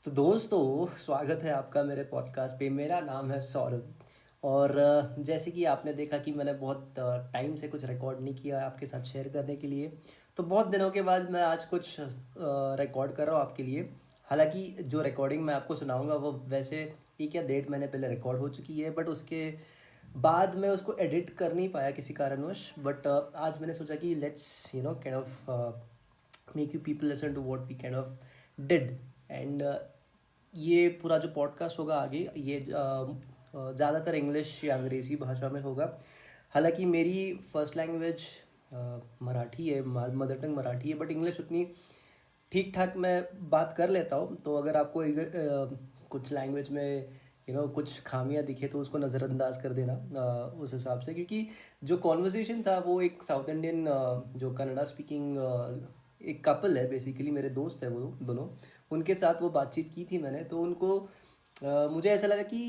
तो दोस्तों, स्वागत है आपका मेरे पॉडकास्ट पे। मेरा नाम है सौरभ। और जैसे कि आपने देखा कि मैंने बहुत टाइम से कुछ रिकॉर्ड नहीं किया आपके साथ शेयर करने के लिए। तो बहुत दिनों के बाद मैं आज कुछ रिकॉर्ड कर रहा हूँ आपके लिए। हालांकि जो रिकॉर्डिंग मैं आपको सुनाऊंगा वो वैसे 1 या 1.5 महीने पहले रिकॉर्ड हो चुकी है, बट उसके बाद मैं उसको एडिट कर नहीं पाया किसी कारणवश। बट आज मैंने सोचा कि let's kind of make you people listen to what we kind of did. And ये पूरा जो पॉडकास्ट होगा आगे ये ज़्यादातर इंग्लिश या अंग्रेज़ी भाषा में होगा। हालांकि मेरी फर्स्ट लैंग्वेज मराठी है, मदर टंग मराठी है, बट इंग्लिश उतनी ठीक ठाक मैं बात कर लेता हूँ। तो अगर आपको कुछ लैंग्वेज में कुछ खामियां दिखे तो उसको नज़रअंदाज कर देना उस हिसाब से, क्योंकि जो कॉन्वर्सेशन था वो एक साउथ इंडियन जो कन्नड़ा स्पीकिंग एक कपल है, बेसिकली मेरे दोस्त है वो दोनों, उनके साथ वो बातचीत की थी मैंने। तो उनको मुझे ऐसा लगा कि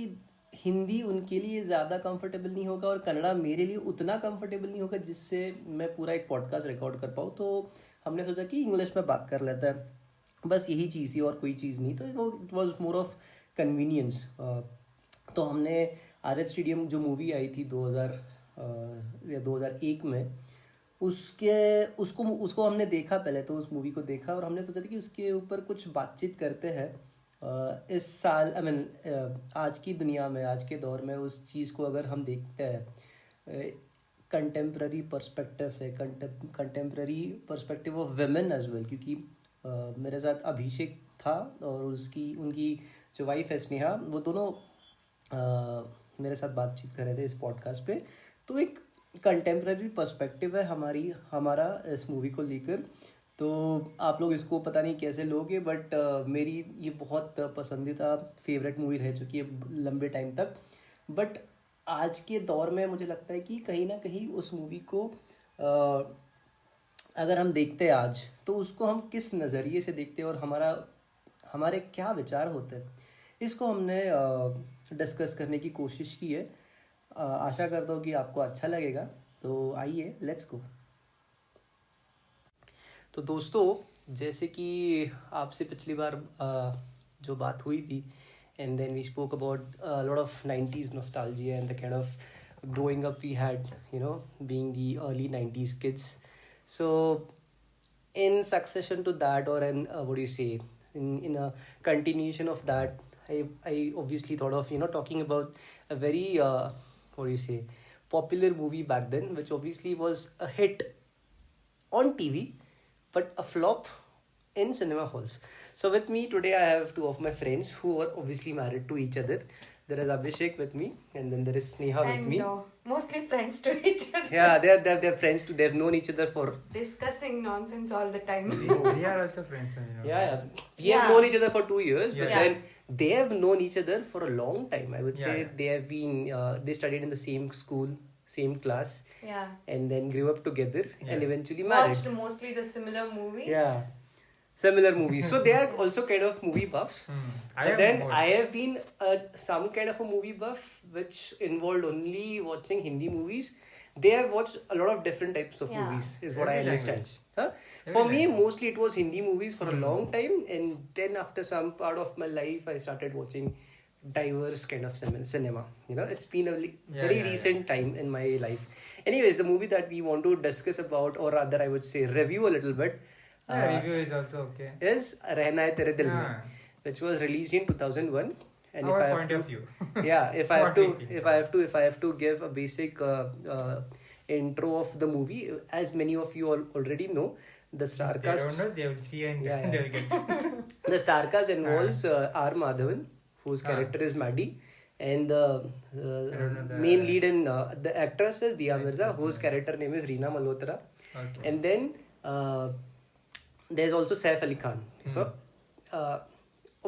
हिंदी उनके लिए ज़्यादा कंफर्टेबल नहीं होगा और कन्नड़ा मेरे लिए उतना कंफर्टेबल नहीं होगा जिससे मैं पूरा एक पॉडकास्ट रिकॉर्ड कर पाऊँ। तो हमने सोचा कि इंग्लिश में बात कर लेता है, बस यही चीज़ थी और कोई चीज़ नहीं। तो वो it was more of convenience. तो हमने आर स्टेडियम जो मूवी आई थी 2000 या 2001 में, उसके उसको उसको हमने देखा पहले। तो उस मूवी को देखा और हमने सोचा था कि उसके ऊपर कुछ बातचीत करते हैं। इस साल आई मीन आज की दुनिया में, आज के दौर में उस चीज़ को अगर हम देखते हैं कंटेम्प्ररी पर्सपेक्टिव से, contemporary perspective of women as well, क्योंकि मेरे साथ अभिषेक था और उसकी उनकी जो वाइफ है स्नेहा, वो दोनों मेरे साथ बातचीत कर रहे थे इस पॉडकास्ट पे। तो एक कंटेम्प्ररी पर्सपेक्टिव है हमारा इस मूवी को लेकर। तो आप लोग इसको पता नहीं कैसे लोगे, बट मेरी ये बहुत पसंदीदा फेवरेट मूवी रह चुकी है लंबे टाइम तक। बट आज के दौर में मुझे लगता है कि कहीं ना कहीं उस मूवी को अगर हम देखते हैं आज, तो उसको हम किस नज़रिए से देखते हैं और हमारे क्या विचार होते हैं, इसको हमने डिस्कस करने की कोशिश की है। आशा करता हूँ कि आपको अच्छा लगेगा। तो आइए, लेट्स गो। तो दोस्तों, जैसे कि आपसे पिछली बार जो बात हुई थी, and then we spoke about lot of 90s nostalgia and the kind of growing up we had, being the early 90s kids. So in succession to that, or in what do you say, in a continuation of that, I obviously thought of talking about a very what do you say, popular movie back then, which obviously was a hit on TV but a flop in cinema halls. So with me today I have two of my friends who are obviously married to each other. There is Abhishek with me, and then there is Sneha with And me. mostly friends to each other. Yeah, they're friends too. They've known each other for Discussing nonsense all the time. We are also friends. yeah. We have known each other for 2 years, but Yeah. then they have known each other for a long time. I would say Yeah. they have been they studied in the same school, same class, Yeah. and then grew up together and Yeah. eventually married. Watched mostly the similar movies. Yeah, similar movies. So they are also kind of movie buffs. But then I have been some kind of a movie buff, which involved only watching Hindi movies. They have watched a lot of different types of Yeah. movies, is what I Every understand. language. Huh? Every For me, language. mostly it was Hindi movies for a long time, and then after some part of my life, I started watching diverse kind of cinema. It's been a very recent time in my life. Anyways, the movie that we want to discuss about, or rather I would say review a little bit, Review is also okay. is Rehna Hai Tere Dil Mein, Yeah. which was released in 2001. And Our if I have point to, of view. yeah, if I have What to, we feel. if I have to give a basic intro of the movie, as many of you all already know, the star They don't cast, know, they will see and Yeah, yeah. they will get. the star cast involves R Madhavan, whose Ah. character is Maddie, and the don't know the- main lead in the actress is Diya Mirza, whose character name is Reena Malhotra. Okay. And then there's also Saif Ali Khan. So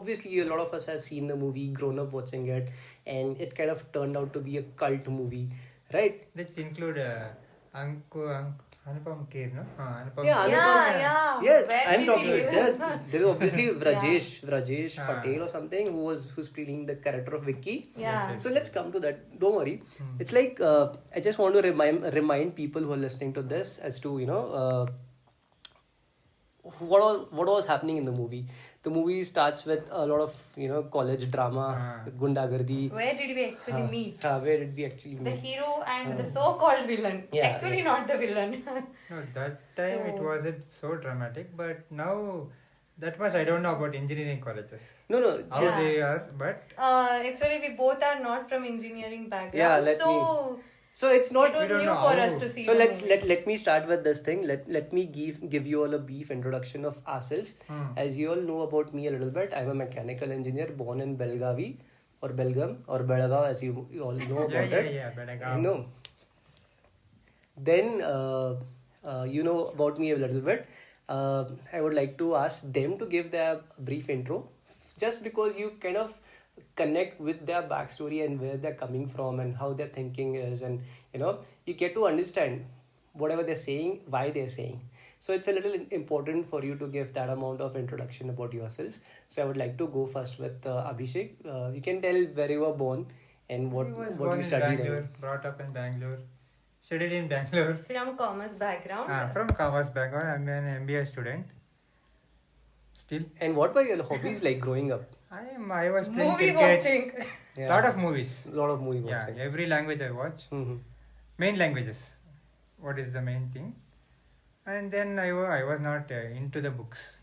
obviously a lot of us have seen the movie, grown up watching it, and it kind of turned out to be a cult movie, right? Let's include Anupam Kher, no? Anupam Yeah, Kher. Anupam- Yeah. Yeah, Where I'm did talking. he live? There is obviously Rajesh Ah. Patel or something who's playing the character of Vicky. Yeah. Yes, So let's come to that. Don't worry. It's like I just want to remind people who are listening to this as to what was happening in the movie. The movie starts with a lot of college drama, gundagardi. Where did we actually meet? Where did we actually The meet? hero and the so-called villain. Yeah, Actually, yeah. not the villain. No, that time it So- wasn't so dramatic, but now that much I don't know about engineering colleges. No, How just they are, but Actually, we both are not from engineering background. Yeah, let so so it's not. it was We don't new know for how. us to see. So the let's movie. let me start with this thing. Let me give you all a brief introduction of ourselves. As you all know about me a little bit, I'm a mechanical engineer born in Belgavi or Belgaum or Belgaum, as you all know about it. Belagavi. You know. Then you know about me a little bit. I would like to ask them to give their brief intro, just because you kind of connect with their backstory and where they're coming from and how their thinking is, and you get to understand whatever they're saying, why they're saying. So it's a little important for you to give that amount of introduction about yourself. So I would like to go first with Abhishek. You can tell where you were born and what He was what born you in studied. Bangalore, brought up in Bangalore, studied in Bangalore. From commerce background. From commerce background, I'm an MBA student. Still, And what were your hobbies like growing up? I was playing Movie cricket. watching. Yeah. Lot of movies. Lot of movie Yeah, watching. every language I watch. Main languages. What is the main thing? And then I was not into the books.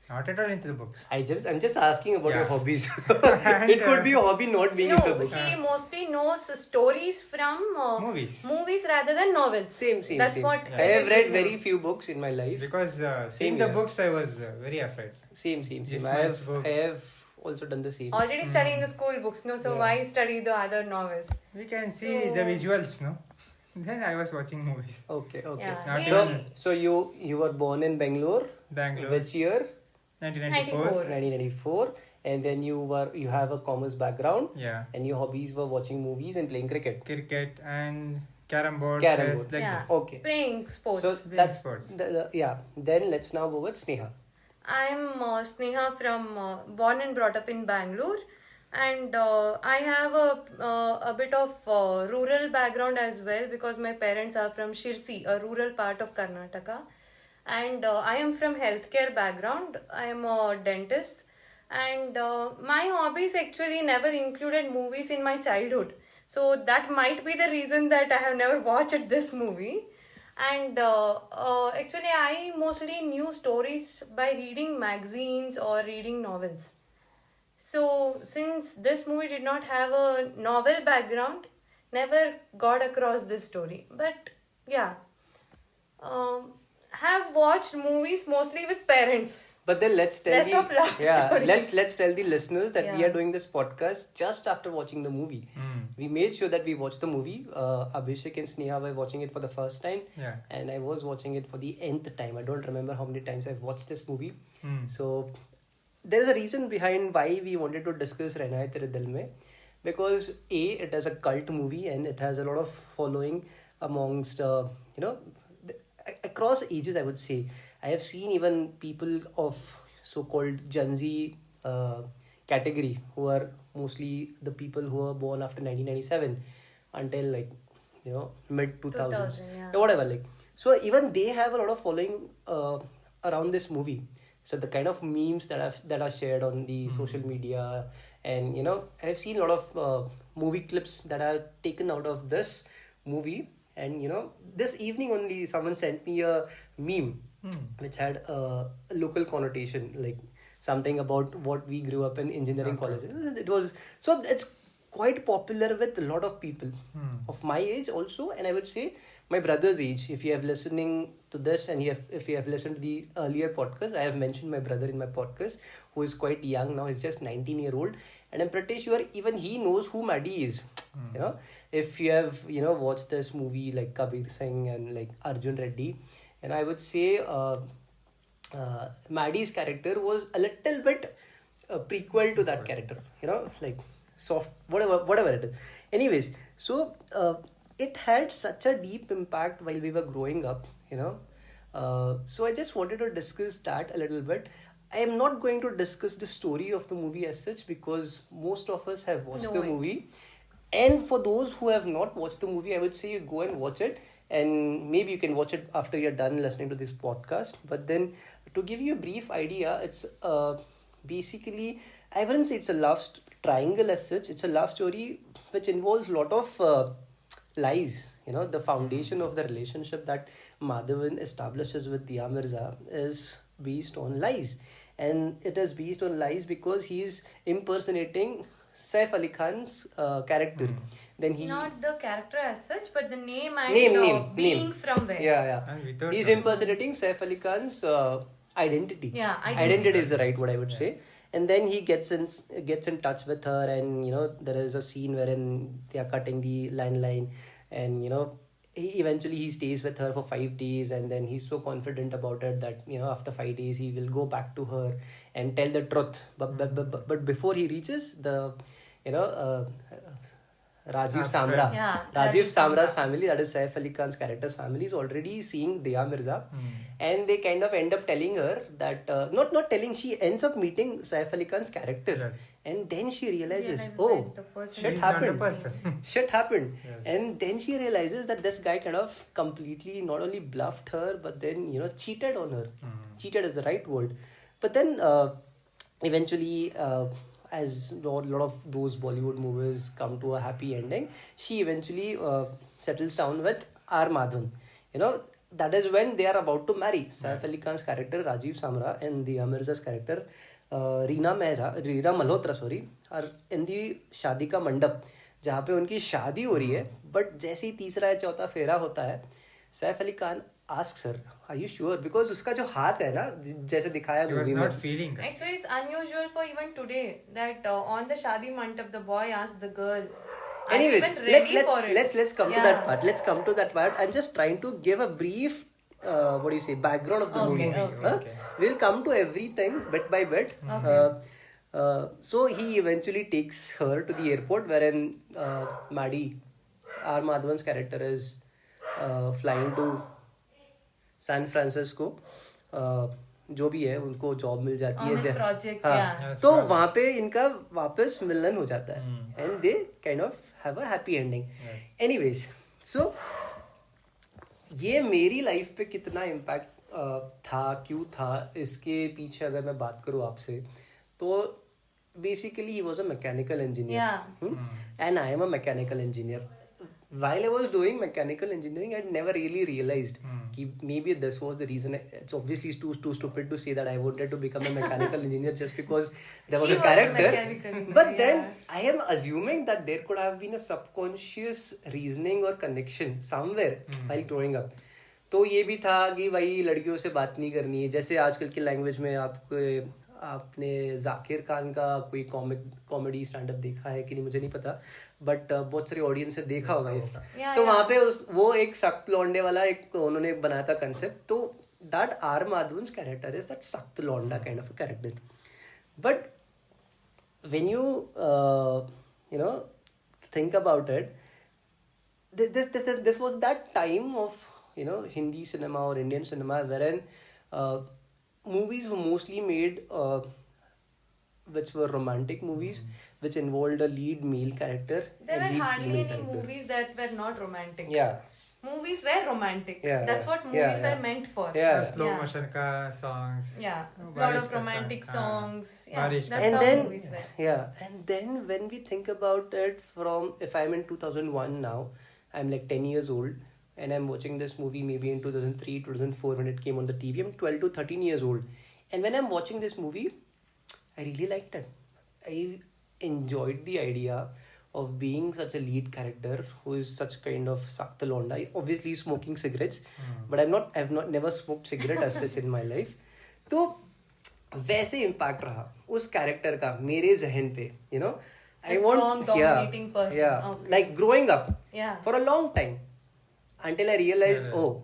Not at all into the books. I'm just asking about your Yeah. hobbies. And, It could be a hobby not being into No, books. he mostly knows stories from Movies. rather than novels. Same. That's same. what I it have is read with very him. few books in my life. Because Same seeing the here. books, I was very afraid. Same. This I much book. have also done the same. Already studying the school books, no? So Yeah. why study the other novels? We can see So- the visuals, no? Then I was watching movies. Okay. Yeah. Not So even- so you were born in Bangalore. Bangalore, Which year? 1994. 1994. And then you have a commerce background. Yeah. And your hobbies were watching movies and playing cricket. Cricket and carom board, Carom chess, board. like Yeah. this. Okay. Playing sports. So Playing that's sports. yeah. Then let's now go with Sneha. I'm Sneha from born and brought up in Bangalore, and I have a bit of rural background as well because my parents are from Shirsi, a rural part of Karnataka, and I am from healthcare background. I am a dentist, and my hobbies actually never included movies in my childhood. So that might be the reason that I have never watched this movie. And actually, I mostly knew stories by reading magazines or reading novels. So, since this movie did not have a novel background, never got across this story. But yeah, have watched movies mostly with parents. But then let's tell Less of love stories. let's tell the listeners that we Yeah. are doing this podcast just after watching the movie. We made sure that we watched the movie. Abhishek and Sneha were watching it for the first time, Yeah. and I was watching it for the nth time. I don't remember how many times I've watched this movie. Mm. So there's a reason behind why we wanted to discuss Rehna Hai Tere Dil Mein, because it is a cult movie and it has a lot of following amongst across ages. I would say I have seen even people of so-called Gen Z category, who are mostly the people who were born after 1997 until mid 2000s, 2000, yeah. whatever, so even they have a lot of following around this movie. So the kind of memes that are shared on the social media, and I've seen a lot of movie clips that are taken out of this movie. And this evening only someone sent me a meme which had a local connotation, like something about what we grew up in engineering college. It was, so it's quite popular with a lot of people of my age also, and I would say my brother's age. If you have listening to this, and if you have listened to the earlier podcast, I have mentioned my brother in my podcast, who is quite young now. He's just 19-year-old, and I'm pretty sure even he knows who Maddie is. If you have watched this movie like Kabir Singh and like Arjun Reddy, and I would say Maddie's character was a little bit prequel to that character, like soft, whatever it is. Anyways, so it had such a deep impact while we were growing up, so I just wanted to discuss that a little bit. I am not going to discuss the story of the movie as such, because most of us have watched the Know it. movie. And for those who have not watched the movie, I would say you go and watch it, and maybe you can watch it after you're done listening to this podcast. But then, to give you a brief idea, it's basically, I wouldn't say it's a triangle as such. It's a love story which involves a lot of lies. You know, the foundation of the relationship that Madhavan establishes with Dia Mirza is based on lies. And it is based on lies because he's impersonating Saif Ali Khan's character. Then he Not the character as such, but the name and being name. from where. Yeah. And without He's knowing. impersonating Saif Ali Khan's identity. Yeah, Identity is the right word I would Yes. say. And then he gets in touch with her, and you know there is a scene wherein they are cutting the landline, and you know he stays with her for 5 days, and then he's so confident about it that you know after 5 days he will go back to her and tell the truth. But before he reaches the you know Rajiv After- Samra. Yeah, Rajiv Rajiv Samra's Samra. family, that is Saif Ali Khan's character's family, is already seeing Dia Mirza, Hmm. and they kind of end up telling her that not telling. She ends up meeting Saif Ali Khan's character, Yes. and then she realizes, Realizes oh, that the person shit He's not a happened. person. Shit happened, Yes. and then she realizes that this guy kind of completely not only bluffed her, but then you know cheated on her. Cheated is the right word, but then eventually. As a lot of those Bollywood movies come to a happy ending, she eventually settles down with R. Madhavan. You know, that is when they are about to marry. Saif Ali Khan's character, Rajiv Samra, and the Amirza's character, Reena Malhotra, sorry, are in the शादी का मंडप जहाँ पे उनकी शादी हो रही है. बट जैसे ही तीसरा या चौथा फेरा होता है, Saif Ali Khan asks her, are you sure? Because उसका जो हाथ है ना जैसे दिखाया He was मूवी not में, feeling that. Actually, it's unusual for even today that on the shadi mandap the boy asks the girl, "Are you anyways, even ready for it?" let's come to Yeah. that part. Let's come to that part. I'm just trying to give a brief what do you say background of the Okay, movie. okay. Huh? Okay. We'll come to everything bit by bit. So he eventually takes her to the airport wherein Maddie, R. Madhavan's character, is flying to San Francisco. जो भी है उनको job मिल जाती On है his project, हाँ, yeah. Yes, तो project. वहाँ पे इनका वापस मिलन हो जाता है and they kind of have a happy ending. Anyways, so ये मेरी लाइफ पे कितना इम्पैक्ट था, क्यों था, इसके पीछे अगर मैं बात करूँ आपसे, तो basically he was a mechanical engineer and I am a mechanical engineer. While I was doing mechanical engineering, I never really realized कि maybe this was the reason. It's obviously too stupid to say that I wanted to become a mechanical engineer just because there was He a was a character. mechanical engineer, But then yeah. I am assuming that there could have been a subconscious reasoning or connection somewhere while growing up. तो ये भी था कि भाई लड़कियों से बात नहीं करनी है. जैसे आजकल की लैंग्वेज में आपने जाकिर खान का कोई कॉमेडी स्टैंड अप देखा है कि नहीं मुझे नहीं पता, बट बहुत सारी ऑडियंस ने देखा होगा. Yeah, तो yeah. वहाँ पे वो एक सख्त लौंडे वाला एक उन्होंने बनाया था कंसेप्ट. तो that R Madhavan's character is that सख्त लौंडा kind of a character. But when you you know think about it, this was that time of you know Hindi cinema or Indian cinema wherein movies were mostly made which were romantic movies which involved a lead male character There and were lead hardly female any character. movies that were not romantic. Yeah. Movies were romantic. Yeah, That's yeah. what movies Yeah, were meant for. Yeah. Slow Yeah. motion ka songs. Yeah, a lot Barish of ka romantic song, songs. हाँ. Yeah, बारिश का that's And how then movies were. and then when we think about it from, if I'm in 2001 now, I'm like 10 years old and I'm watching this movie maybe in 2003 2004 when it came on the TV. I'm 12 to 13 years old, and when I'm watching this movie I really liked it. I enjoyed the idea of being such a lead character who is such kind of sakta londa. Obviously smoking cigarettes, but I've not never smoked cigarette as such in my life. तो वैसे impact रहा उस character का मेरे जहन पे, you know. A strong, dominating person. Yeah, Okay. like growing up Yeah. for a long time until I realized, Yeah, oh,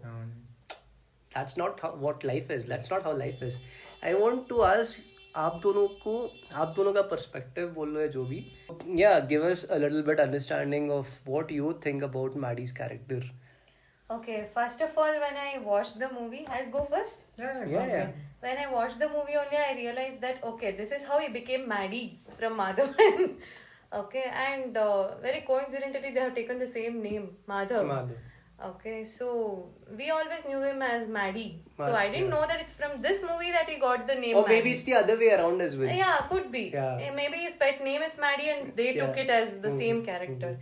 that's not what life is. That's not how life is. I want to ask आप दोनों का perspective बोल लो है जो भी. Yeah, give us a little bit understanding of what you think about Maddie's character. Okay, first of all, when I watched the movie, I'll go first. Yeah. When I watched the movie only, I realized that okay, this is how he became Maddie from Madhavan. Okay, and very coincidentally, they have taken the same name, Madhav. Madhav. Okay, so we always knew him as Maddie. So Mad- I didn't yeah. know that it's from this movie that he got the name Or maybe Maddie. it's the other way around as well. Yeah, could be. Yeah. Maybe his pet name is Maddie and they took Yeah. it as the Mhm. same character.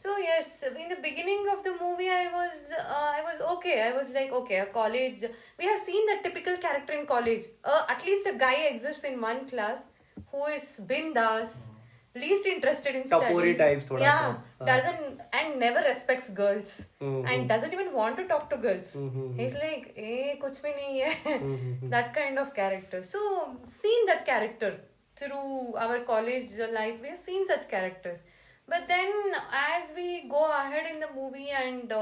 So yes, in the beginning of the movie, I was okay. I was like, okay, a college. We have seen the typical character in college. At least a guy exists in one class who is bindas, least interested in Tapori studies. type thoda yeah, sa. doesn't and never respects girls Mhm. and doesn't even want to talk to girls. Mhm. He's like, kuch bhi nahi hai. Mhm. That kind of character. So, seen that character through our college life, we have seen such characters. But then, as we go ahead in the movie, and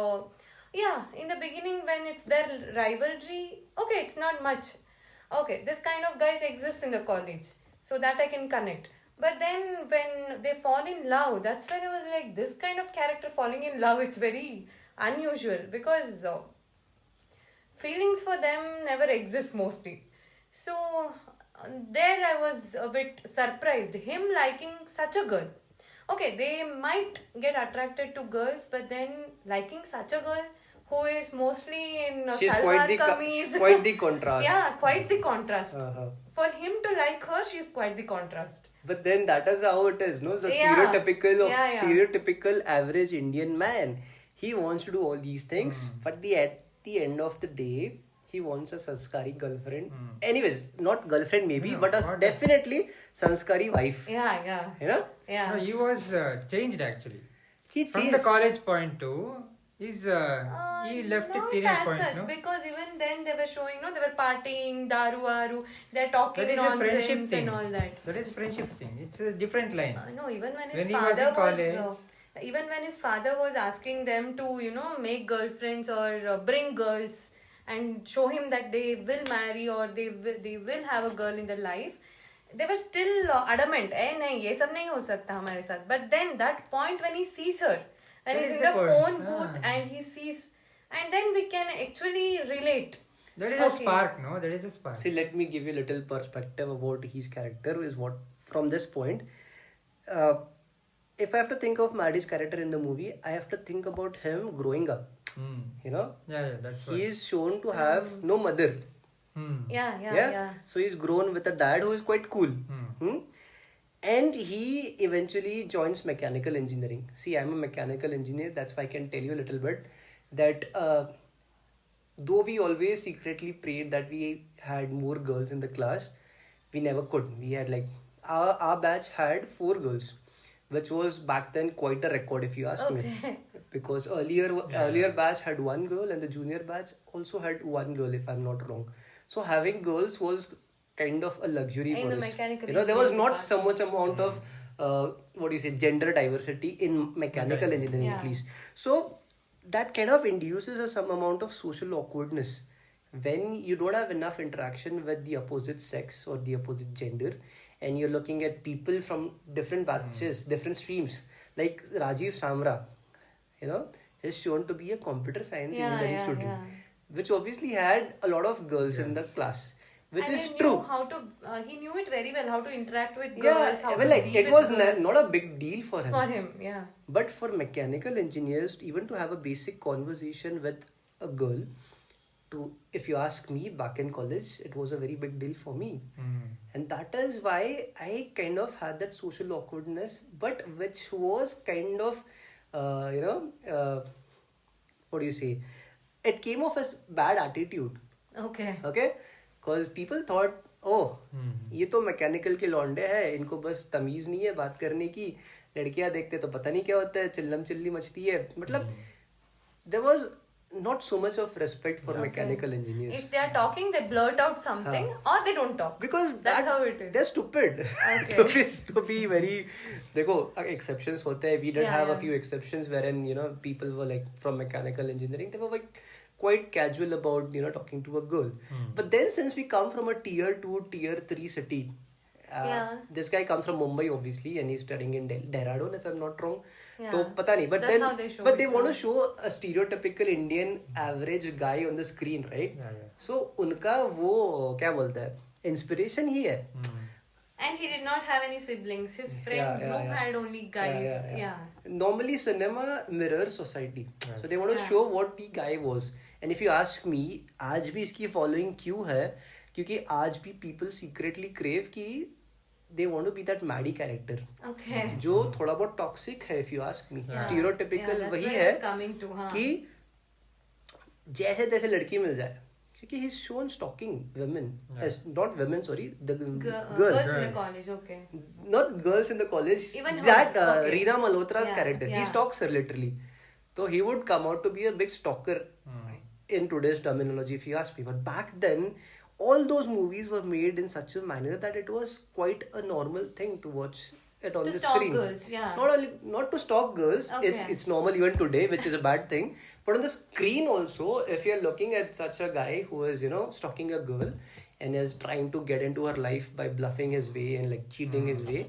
yeah, in the beginning, when it's their rivalry, okay, it's not much. Okay, this kind of guys exist in the college, so that I can connect. But then, when they fall in love, that's when I was like, this kind of character falling in love, it's very unusual because. Feelings for them never exist mostly. So there I was a bit surprised. Him liking such a girl. Okay, they might get attracted to girls, but then liking such a girl who is mostly in She's salwar kameez. quite the contrast. Yeah, quite the contrast. Uh-huh. For him to like her, she's quite the contrast. But then that is how it is, no? The Yeah. Yeah. stereotypical average Indian man. He wants to do all these things, but at the end of the day, he wants a sanskari girlfriend. Anyways, not girlfriend maybe, No, but what- definitely sanskari wife. Yeah. You know? Yeah. No, he was changed actually. He From the changed. college point too, he left it Not teenage as point, such, no? because even then they were showing, they were partying, daru aru, they're talking That is a friendship nonsense thing. and all that. That is a friendship thing. It's a different line. No, even when his When he was father in college. even when his father was asking them to, make girlfriends or bring girls and show him that they will marry or they will have a girl in their life, they were still adamant. नहीं, ये सब नहीं हो सकता हमारे साथ. But then that point when he sees her, and That he's is in the the point. phone booth and he sees, and then we can actually relate. There is a Okay. spark, no? There is a spark. See, let me give you a little perspective about his character. Is what from this point, if I have to think of Maddie's character in the movie, I have to think about him growing up. Hmm. You know, Yeah, that's he what. is shown to have no mother. Hmm. Yeah. So he's grown with a dad who is quite cool. Hmm. And he eventually joins mechanical engineering. See, I'm a mechanical engineer. That's why I can tell you a little bit that though we always secretly prayed that we had more girls in the class, we never could. We had like our batch had 4 girls, which was back then quite a record if you ask me. Because earlier batch had 1 girl and the junior batch also had 1 girl if I'm not wrong. So having girls was kind of a luxury In for the us. mechanical There was engineering not so much amount of gender diversity in mechanical engineering at Yeah. least. So that kind of induces some amount of social awkwardness when you don't have enough interaction with the opposite sex or the opposite gender, and you're looking at people from different batches, different streams. Like Rajiv Samra, is shown to be a computer science engineering student, which obviously had a lot of girls in the class, which And is he knew true. how to. He knew it very well how to interact with Yeah, girls. How well, to like deal it with was girls. not a big deal for him. For him, yeah. But for mechanical engineers, even to have a basic conversation with a girl, if you ask me, back in college, it was a very big deal for me. And that is why I kind of had that social awkwardness, but which was kind of, what do you say? It came off as bad attitude. Okay. Okay? Because people thought, oh, ये तो mechanical के लौंडे हैं, इनको बस तमीज नहीं है बात करने की, लड़कियां देखते तो पता नहीं क्या होता है, चिल्लम चिल्ली मचती है. मतलब there was not so much of respect for mechanical engineers. If they are talking, they blurt out something or they don't talk. Because That's how it is. They're stupid. Okay. to be very, देखो exceptions होते हैं. We did have a Yeah. few exceptions wherein people were like from mechanical engineering. They were like quite casual about talking to a girl. But then since we come from a tier 2, tier 3 city, this guy comes from Mumbai obviously, and he's studying in Dehradun if I'm not wrong. Yeah. तो पता नहीं. But That's then how they show but it, they want to yeah. show a stereotypical Indian average guy on the screen, right? Yeah. So उनका वो क्या बोलता है, inspiration ही है. And he did not have any siblings. His friend Yeah, yeah, group yeah. had only guys. Yeah. Normally, cinema mirrors society. Yes. So they want to Yeah. show what the guy was. And if you ask me, आज भी इसकी following क्यों है? क्योंकि आज भी people secretly crave कि they want to be that Maddie character. Okay. जो थोड़ा बहुत toxic है, if you ask me. Yeah. Stereotypical Yeah, that's वही where है it's coming to, हाँ. कि जैसे तैसे लड़की मिल जाए. क्योंकि he's shown stalking women, Yeah. as not women, sorry, the Girls girl. in the college, okay. Not girls in the college. Even her, that okay. Reena Malhotra's Yeah, character. He yeah. stalks her literally. So he would come out to be a big stalker in today's terminology, if you ask me. But back then, all those movies were made in such a manner that it was quite a normal thing to watch it on To the stalk screen. girls, yeah. Not to stalk girls. Okay. It's normal even today, which is a bad thing. But on the screen also, if you're looking at such a guy who is stalking a girl and is trying to get into her life by bluffing his way and like cheating his way,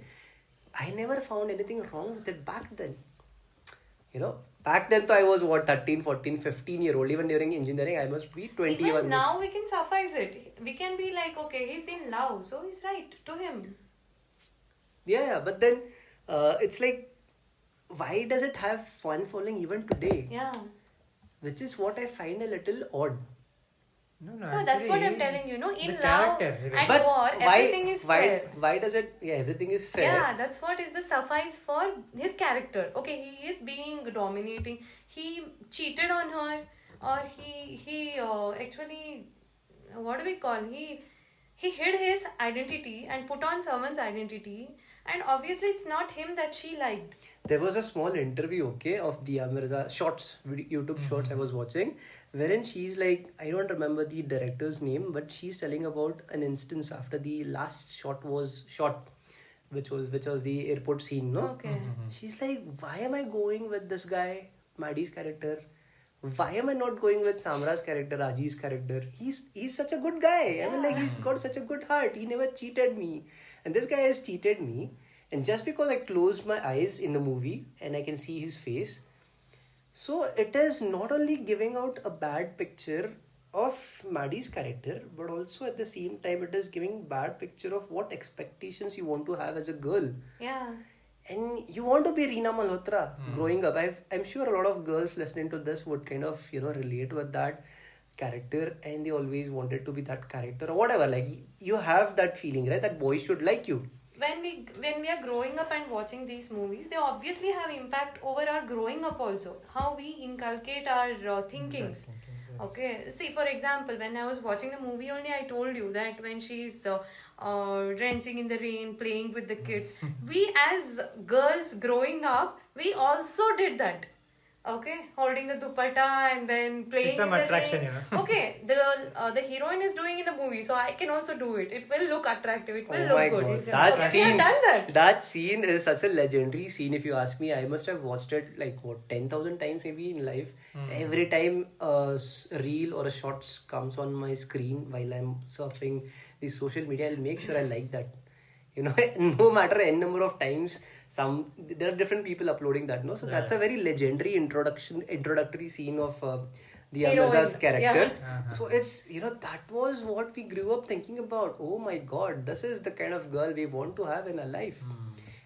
I never found anything wrong with it back then. Back then, I was 13, 14, 15-year-old. Even during engineering, I must be 21. Even now we can suffice it. We can be like, okay, he's in love, so he's right to him. Yeah, but then it's like, why does it have fun following even today? Yeah. Which is what I find a little odd. No, No, that's what I'm telling you. In the love character, and But war, everything is fair. Why does it? Yeah, everything is fair. Yeah, that's what is the suffice for his character. Okay, he is being dominating. He cheated on her, or he actually, what do we call? He hid his identity and put on someone's identity, and obviously it's not him that she liked. There was a small interview, okay, of the Mirza shorts, YouTube shorts I was watching, wherein she's like, I don't remember the director's name, but she's telling about an instance after the last shot was shot, which was the airport scene, no? Okay. She's like, why am I going with this guy, Maddie's character? Why am I not going with Samra's character, Rajiv's character? He's such a good guy. I mean, like, he's got such a good heart. He never cheated me. And this guy has cheated me. And just because I closed my eyes in the movie and I can see his face, so it is not only giving out a bad picture of Maddie's character, but also at the same time it is giving bad picture of what expectations you want to have as a girl. Yeah. And you want to be Reena Malhotra growing up. I'm sure a lot of girls listening to this would kind of, relate with that character, and they always wanted to be that character or whatever. Like, you have that feeling, right? That boys should like you. When we are growing up and watching these movies, they obviously have impact over our growing up also. How we inculcate our thinkings. Okay, see, for example, when I was watching the movie only, I told you that when she's drenching in the rain, playing with the kids, we as girls growing up, we also did that. Okay, holding the dupatta and then playing It's some in the attraction, rain. Okay, the heroine is doing in the movie, so I can also do it. It will look attractive. It will Oh look my good. god, that Okay, we scene, have done that. that scene is such a legendary scene. If you ask me, I must have watched it like 10,000 times maybe in life. Every time a reel or a shorts comes on my screen while I'm surfing the social media, I'll make sure I like that. No matter n number of times, there are different people uploading that, no? So that's a very legendary introductory scene of the Heroine, Amaza's character. yeah. So it's, that was what we grew up thinking about. Oh my god, this is the kind of girl we want to have in our life.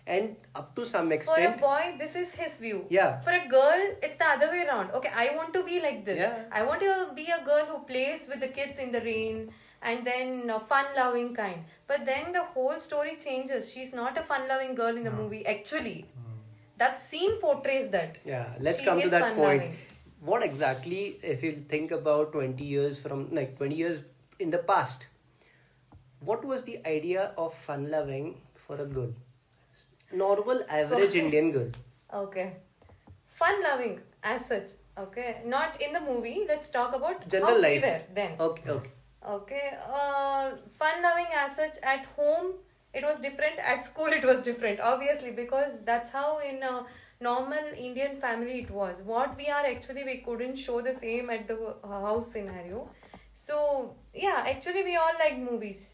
And up to some For a extent, boy, this is his view. Yeah. For a girl, it's the other way around. Okay, I want to be like this. Yeah. I want to be a girl who plays with the kids in the rain and then fun-loving kind. But then the whole story changes. She's not a fun-loving girl in the movie. Actually, that scene portrays that. yeah, let's She come to is that point. fun-loving. What exactly, if you think about 20 years in the past, what was the idea of fun loving for a girl? Normal, average Indian girl. Okay. Fun-loving as such. Okay. Not in the movie. Let's talk about General how life. we were then. Okay. Okay, fun-loving as such at home it was different. At school it was different, obviously, because that's how in a normal Indian family it was. What we are actually, we couldn't show the same at the house scenario. So yeah, actually we all liked movies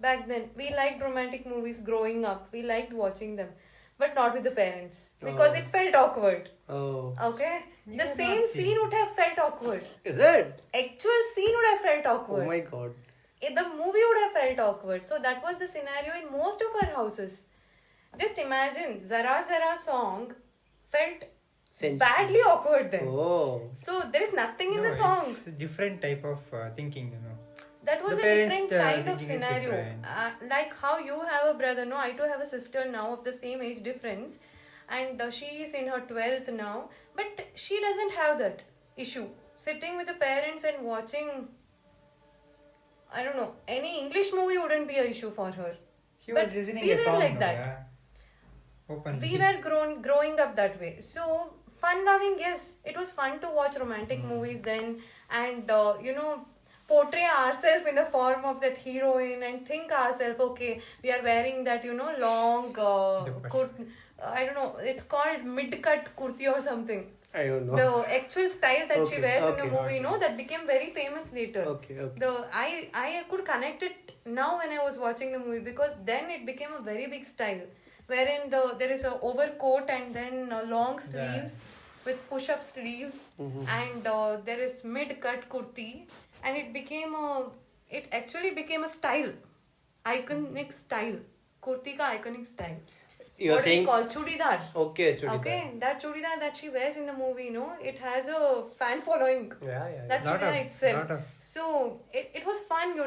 back then. We liked romantic movies growing up. We liked watching them, but not with the parents because it felt awkward. Oh. Okay, the same scene would have felt awkward. Is it? Actual scene would have felt awkward. Oh my god. the movie would have felt awkward. So that was the scenario in most of our houses. Just imagine, Zara Zara song felt badly awkward then. Oh. So there is nothing in No, the song. it's a different type of thinking, you know. That was The a parents, different kind of thinking is scenario. different. Like how you have a brother, no, I too have a sister now of the same age difference, and she is in her 12th now, but she doesn't have that issue. Sitting with the parents and watching, I don't know, any English movie wouldn't be an issue for her. She But was listening we a were song, like no, that. yeah. Openly. We were growing up that way. So fun loving, yes, it was fun to watch romantic movies then, and portray ourselves in the form of that heroine and think ourselves, okay, we are wearing that long I don't know, it's called mid-cut kurti or something. I don't know. The actual style that she Okay, wears in okay, the movie, that became very famous later. Okay. I could connect it now when I was watching the movie, because then it became a very big style, wherein there is a overcoat and then long sleeves with push-up sleeves, and there is mid-cut kurti, and it actually became a style, iconic style, kurti ka iconic style. You're What saying we call chudidar. Okay, chudidar. Okay, that chudidar that she wears in the movie, it has a fan following. Yeah. That Lot chudidar of- itself. lot of- So it was fun,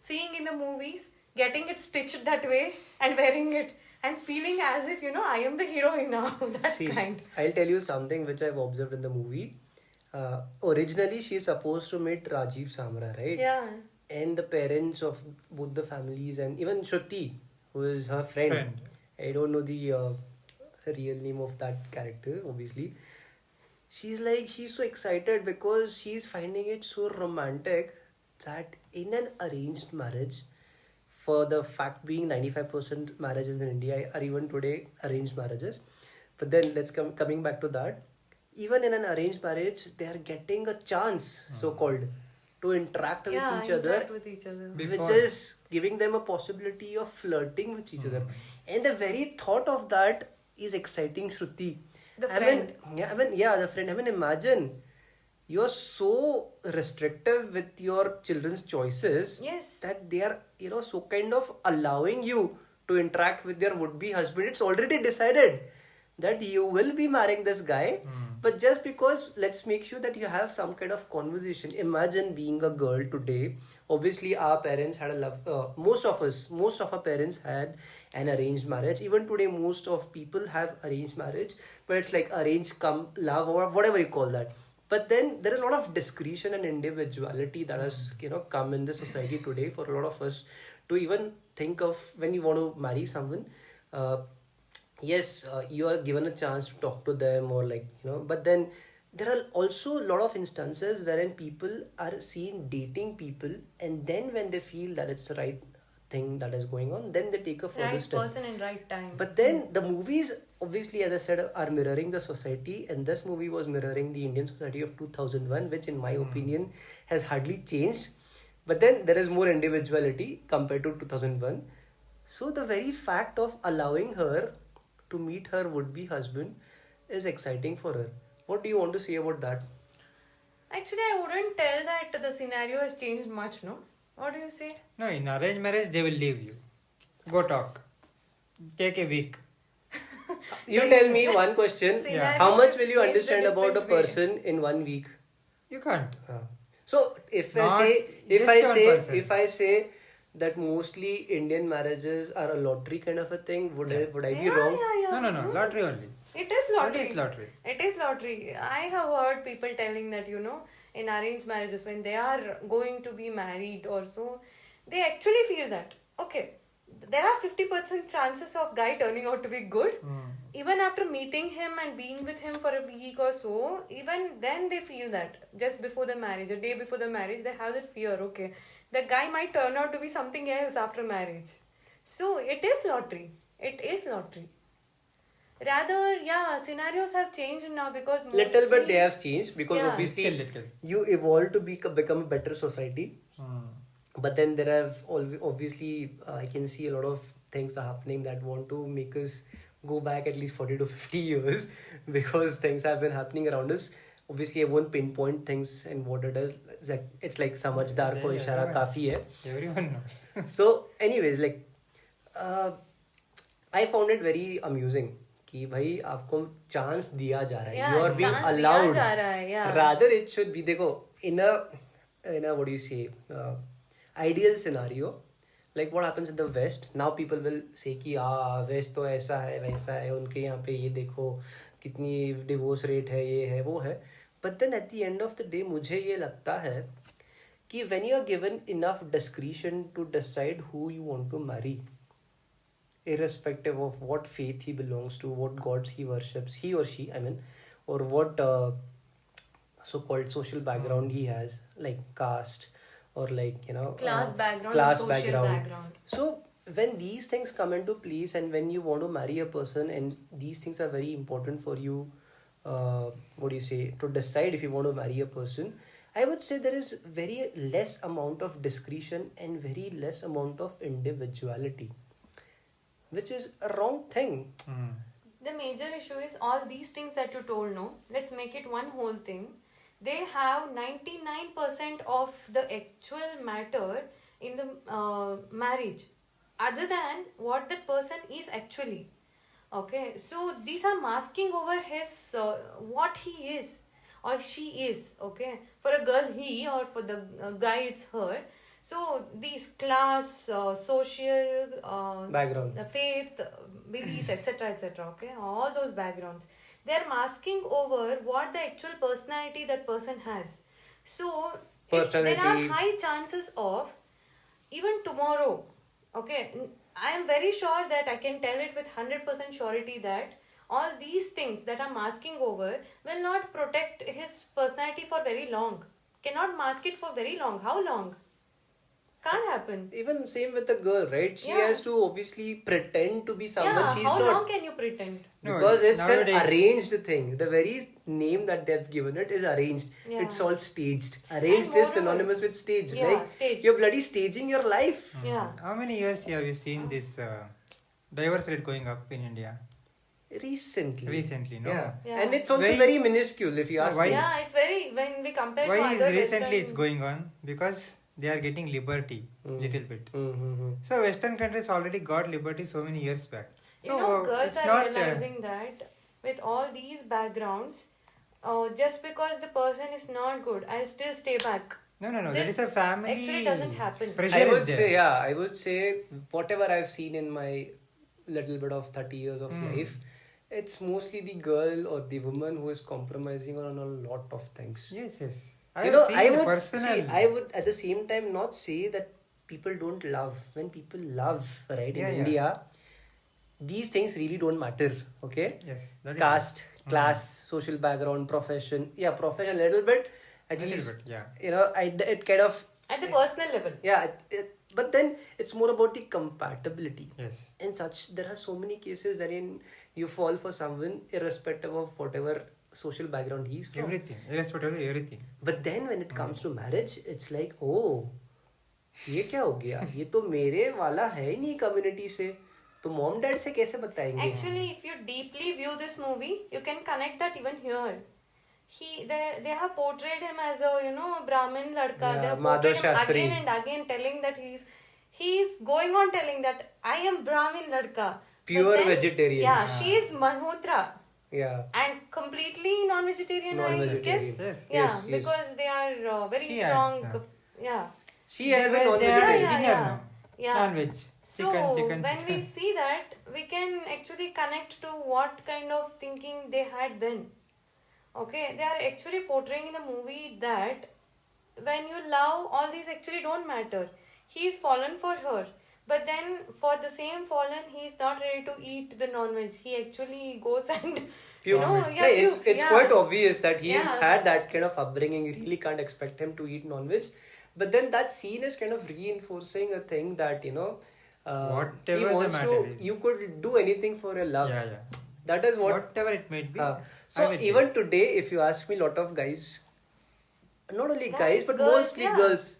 seeing in the movies, getting it stitched that way and wearing it and feeling as if, I am the heroine now. That See, kind. I'll tell you something which I've observed in the movie. Originally, she's supposed to meet Rajiv Samra, right? Yeah. And the parents of both the families, and even Shruti, who is her friend. I don't know the real name of that character, obviously. She's so excited because she's finding it so romantic that in an arranged marriage, for the fact being 95% marriages in India are even today arranged marriages. But then coming back to that, even in an arranged marriage, they are getting a chance, so called, to interact with each other, interact with each other. Before- which is giving them a possibility of flirting with each other. And the very thought of that is exciting Shruti. The friend. The friend. Imagine you're so restrictive with your children's choices Yes. that they are, so kind of allowing you to interact with their would-be husband. It's already decided that you will be marrying this guy, but just because, let's make sure that you have some kind of conversation. Imagine being a girl today. Obviously, our parents had a love. Most of our parents had an arranged marriage. Even today, most of people have arranged marriage, but it's like arranged come love or whatever you call that. But then there is a lot of discretion and individuality that has come in the society today for a lot of us to even think of when you want to marry someone. Yes, you are given a chance to talk to them, or but then there are also a lot of instances wherein people are seen dating people, and then when they feel that it's the right thing that is going on, then they take a further Right step. person in right time. But then the movies, obviously, as I said, are mirroring the society, and this movie was mirroring the Indian society of 2001, which in my opinion has hardly changed. But then there is more individuality compared to 2001. So the very fact of allowing her to meet her would-be husband is exciting for her. What do you want to say about that? Actually, I wouldn't tell that the scenario has changed much, no? What do you say? No, in arranged marriage, they will leave you. Go talk. Take a week. You tell me one question. Scenario How much has will you changed understand a about a different way. person in 1 week? You can't. So if Not I just say that mostly Indian marriages are a lottery kind of a thing, would I be Yeah, wrong? yeah. No. Lottery only. It is lottery. It is lottery. It is lottery. I have heard people telling that, in arranged marriages, when they are going to be married or so, they actually feel that, okay, there are 50% chances of guy turning out to be good. Even after meeting him and being with him for a week or so, even then they feel that just before the marriage, a day before the marriage, they have that fear, okay, the guy might turn out to be something else after marriage. So it is lottery. It is lottery. Rather, scenarios have changed now because Little bit they have changed because Yeah. obviously Little. you evolve to become a better society. But then there have obviously I can see a lot of things are happening that want to make us go back at least 40 to 50 years because things have been happening around us. obviously I won't pinpoint things and what it is. It's like समझदार को इशारा काफी है. Everyone knows. So anyways, like I found it very amusing कि भाई आपको chance दिया जा रहा है. Yeah, You are being chance दिया allowed. जा रहा है, yeah. Rather it should be, देखो, in a what do you say, ideal scenario, like what happens in the West. Now people will say कि West तो ऐसा है वैसा है, उनके यहाँ पे ये देखो कितनी डिवोर्स रेट है, ये है वो है. But then at the end of the day मुझे ये लगता है कि when you are given enough discretion to decide who you want to marry, irrespective of what faith he belongs to, what gods he worships, he or she, I mean, or what so-called social background he has, like caste or like, you know, Class background, class social background. So when these things come into place and when you want to marry a person and these things are very important for you, what do you say, to decide if you want to marry a person, I would say there is very less amount of discretion and very less amount of individuality, which is a wrong thing. The major issue is all these things that you told, no? Let's make it one whole thing. They have 99% of the actual matter in the marriage, other than what that person is actually. Okay, so these are masking over his what he is or she is. Okay, for a girl he, or for the guy it's her. So these class, social, Background. the faith, beliefs, etc., etc. Okay, all those backgrounds, they are masking over what the actual personality that person has. So there are Personality. high chances of even tomorrow. Okay, I am very sure that I can tell it with 100% surety that all these things that I'm masking over will not protect his personality for very long. Cannot mask it for very long. How long? Can't happen. Even same with the girl, right? She Yeah. has to obviously pretend to be someone Yeah, she's how not. long can you pretend? No, Because it's nowadays- an arranged thing. The very name that they've given it is arranged. Yeah. It's all staged. Arranged is moreover- synonymous with staged. Yeah, like staged. you're bloody staging your life. Yeah. How many years have you seen this divorce rate going up in India? Recently, no? Yeah. Yeah. And it's also Very- very minuscule if you ask Why? me. Yeah, it's very, when we compare to Why is other recently Western... it's going on? Because they are getting liberty little bit. Mm-hmm. So Western countries already got liberty so many years back. So You know, girls it's are not, realizing that with all these backgrounds, just because the person is not good, I'll still stay back. No. That This is a family. actually doesn't happen. Pressure I is would there. say, yeah, I would say whatever I've seen in my little bit of 30 years of life, it's mostly the girl or the woman who is compromising on a lot of things. Yes. You know, I would personal. see, I would at the same time not say that people don't love. When people love, right, in Yeah. India, these things really don't matter. Okay, Yes. That is caste, class, social background, profession. Yeah, profession a little bit. At Little least, bit, yeah. you know, it kind of, At the personal level. yeah. But then it's more about the compatibility. Yes. In such, there are so many cases wherein you fall for someone irrespective of whatever social background he's from. Everything. Irrespective of everything. But then when it comes to marriage, it's like, oh, ये क्या हो गया? ये तो मेरे वाला है ही नहीं community से. तो mom dad से कैसे बताएंगे? Actually, if you deeply view this movie, you can connect that even here. They have portrayed him as a, you know, Brahmin ladka. Yeah, They have Madhav portrayed him Shastri. again and again, telling that he's going on telling that I am Brahmin ladka. Pure But then, vegetarian. Yeah, she is Malhotra. Yeah. And completely non-vegetarian, I Non-vegetarian. guess. Yes. Yeah, Yes, yes. because they are very She adds, strong. Yeah. She has a They are non-vegetarian. Yeah, dinner, yeah. no? Yeah. Non-veg. So Chicken. when we see that, we can actually connect to what kind of thinking they had then. Okay, they are actually portraying in the movie that when you love, all these actually don't matter. He's fallen for her, but then for the same fallen, he's not ready to eat the non-veg. He actually goes and Pure. yeah, it's pukes, yeah. quite obvious that he's Yeah. had that kind of upbringing. You really can't expect him to eat non-veg. But then that scene is kind of reinforcing a thing that, you know, Whatever he the wants matter to. is. You could do anything for your love. Yeah. That is what. Whatever it might be. So I will even today, if you ask me, a lot of guys, not only guys, but girls, mostly yeah. girls,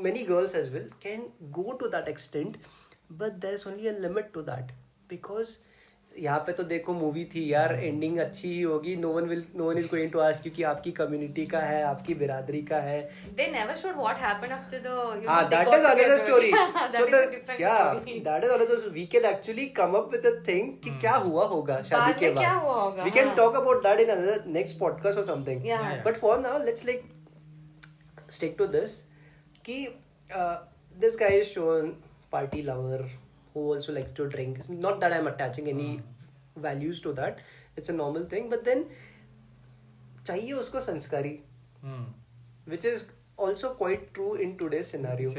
many girls as well can go to that extent, but there's only a limit to that because यहाँ पे तो देखो movie थी यार, ending अच्छी ही होगी, no one is going to ask you कि आपकी कम्युनिटी का है, आपकी बिरादरी का है. They never showed what happened after the, you know, Ah, they that got is another together. story. That So is the a different story. that is another. We can actually come up with a thing कि क्या हुआ होगा शादी बाद के में क्या बाद. हुआ होगा, We can हाँ. talk about that in another next podcast or something. Yeah. But for now, let's like stick to this. कि this guy is shown party lover who also likes to drink. Not that I'm attaching any values to that. It's a normal thing. But then चाहिए उसको संस्कारी, which is also quite true in today's scenario.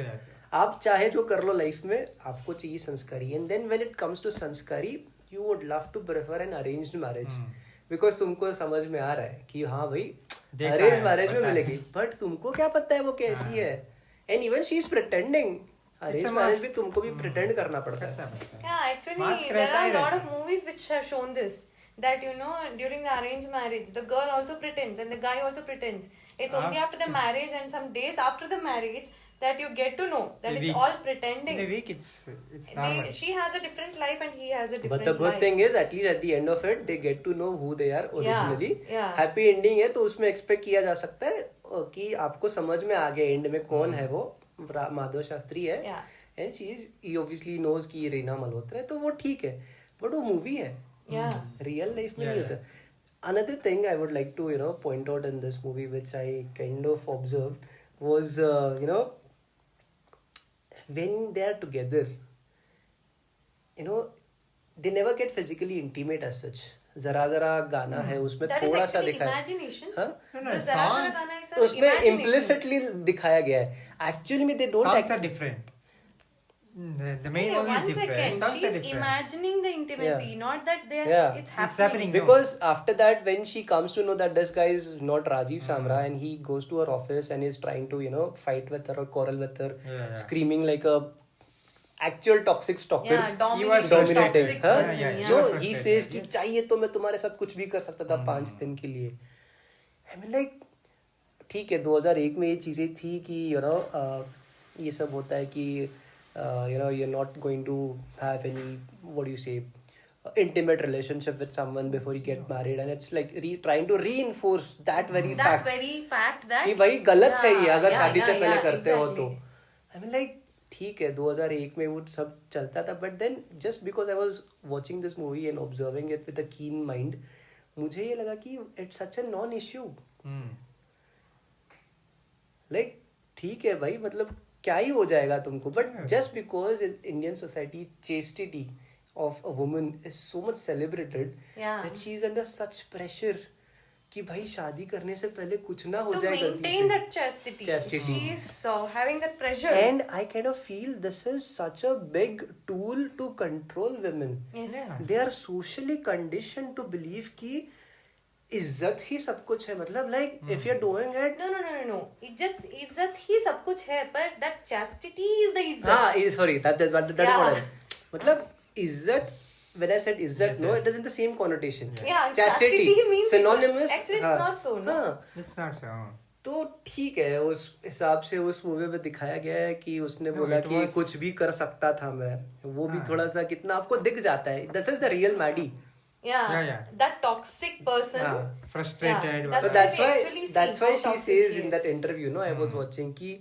आप चाहे जो कर लो life में, आपको चाहिए संस्कारी. And then when it comes to sanskari, you would love to prefer an arranged marriage, because तुमको समझ में आ रहा है कि हाँ भाई अरेंज मैरिज में मिलेगी, बट तुमको क्या पता है वो कैसी है. And even she is pretending. Arrange marriage भी तुमको भी प्रिटेंड करना पड़ता है. Yeah, actually, Mask there रहता are ही a lot रहता of movies which have shown this. That, you know, during the arranged marriage, the girl also pretends and the guy also pretends. It's only after the marriage and some days after the marriage that you get to know that it's all pretending. In a week, it's normal. She has a different life and he has a different But the good life. thing is, at least at the end of it, they get to know who they are originally. yeah. Happy ending है तो उसमें expect किया जा सकता है कि आपको समझ में आ गया एंड में कौन है वो. माधव शास्त्री है. Yeah. And he obviously knows कि रीना मल्होत्रा है, तो वो ठीक है. But वो मूवी है. Yeah. रियल लाइफ में नहीं होता. Another thing I would like to point out in this movie, which I kind of observed, was when they are together, they never get physically intimate as such. जरा जरा गाना है उसमें That is थोड़ा सा actually दिखाया. imagination. हाँ? The Zara Zara गाना is a उसमें imagination. implicitly दिखाया गया है. Actually में they don't Songs are actually. different. The main Hey, one is one different. second. Songs are She's different. imagining the intimacy, Yeah. not that they're. Yeah. It's It's happening. happening. Because after that, when she comes to know that this guy is not Rajiv Samra, and he goes to her office and is trying to, fight with her or quarrel with her, Yeah. screaming like a actual toxic stalker. Yeah, was dominating, dominated. toxic Huh? person. Yeah, Yeah. So was he frustrated. says कि चाहिए तो मैं तुम्हारे साथ कुछ भी कर सकता था 5 दिन के लिए. I mean like ठीक है 2001 में ये चीजें थी कि ये सब होता है कि you're not going to have any, what do you say, intimate relationship with someone before you get married, and it's like trying to reinforce that very That fact very fact that. कि भाई गलत है ये Yeah, अगर yeah, शादी से yeah, पहले yeah, करते हो तो. exactly. I mean like ठीक है 2001 में वो सब चलता था, but then just because I was watching this movie and observing it with a keen mind, मुझे ये लगा कि it's such a non issue. Like ठीक है भाई, मतलब क्या ही हो जाएगा तुमको, but just because in Indian society chastity of a woman is so much celebrated, Yeah. that she is under such pressure कि भाई शादी करने से पहले कुछ ना हो To जाए गलती maintain से. that chastity. Chastity. She is having that pressure. And I kind of feel this is such a big tool to control women. Yes. Yeah. They are socially conditioned to believe कि इज्जत ही सब कुछ है. मतलब like if you're doing it, No. इज्जत ही सब कुछ है, but that chastity is the इज्जत. हाँ, sorry, that is what Yeah. मतलब इज्जत. When I said izzat, Yes, no, yes. it is in the same connotation. Yeah, chastity means synonymous. actually it's हाँ, not so, no? हाँ, It's not so. तो ठीक है, उस हिसाब से उस मूवी में दिखाया गया है कि उसने No, बोला it कि was- कुछ भी कर सकता था मैं. वो भी हाँ. थोड़ा सा कितना आपको दिख जाता है. This is the real Maddie. Yeah. That toxic person. हाँ. Frustrated. Yeah, But That's that's why why we actually see that's why how she toxic says he in is. that interview, no, I was watching कि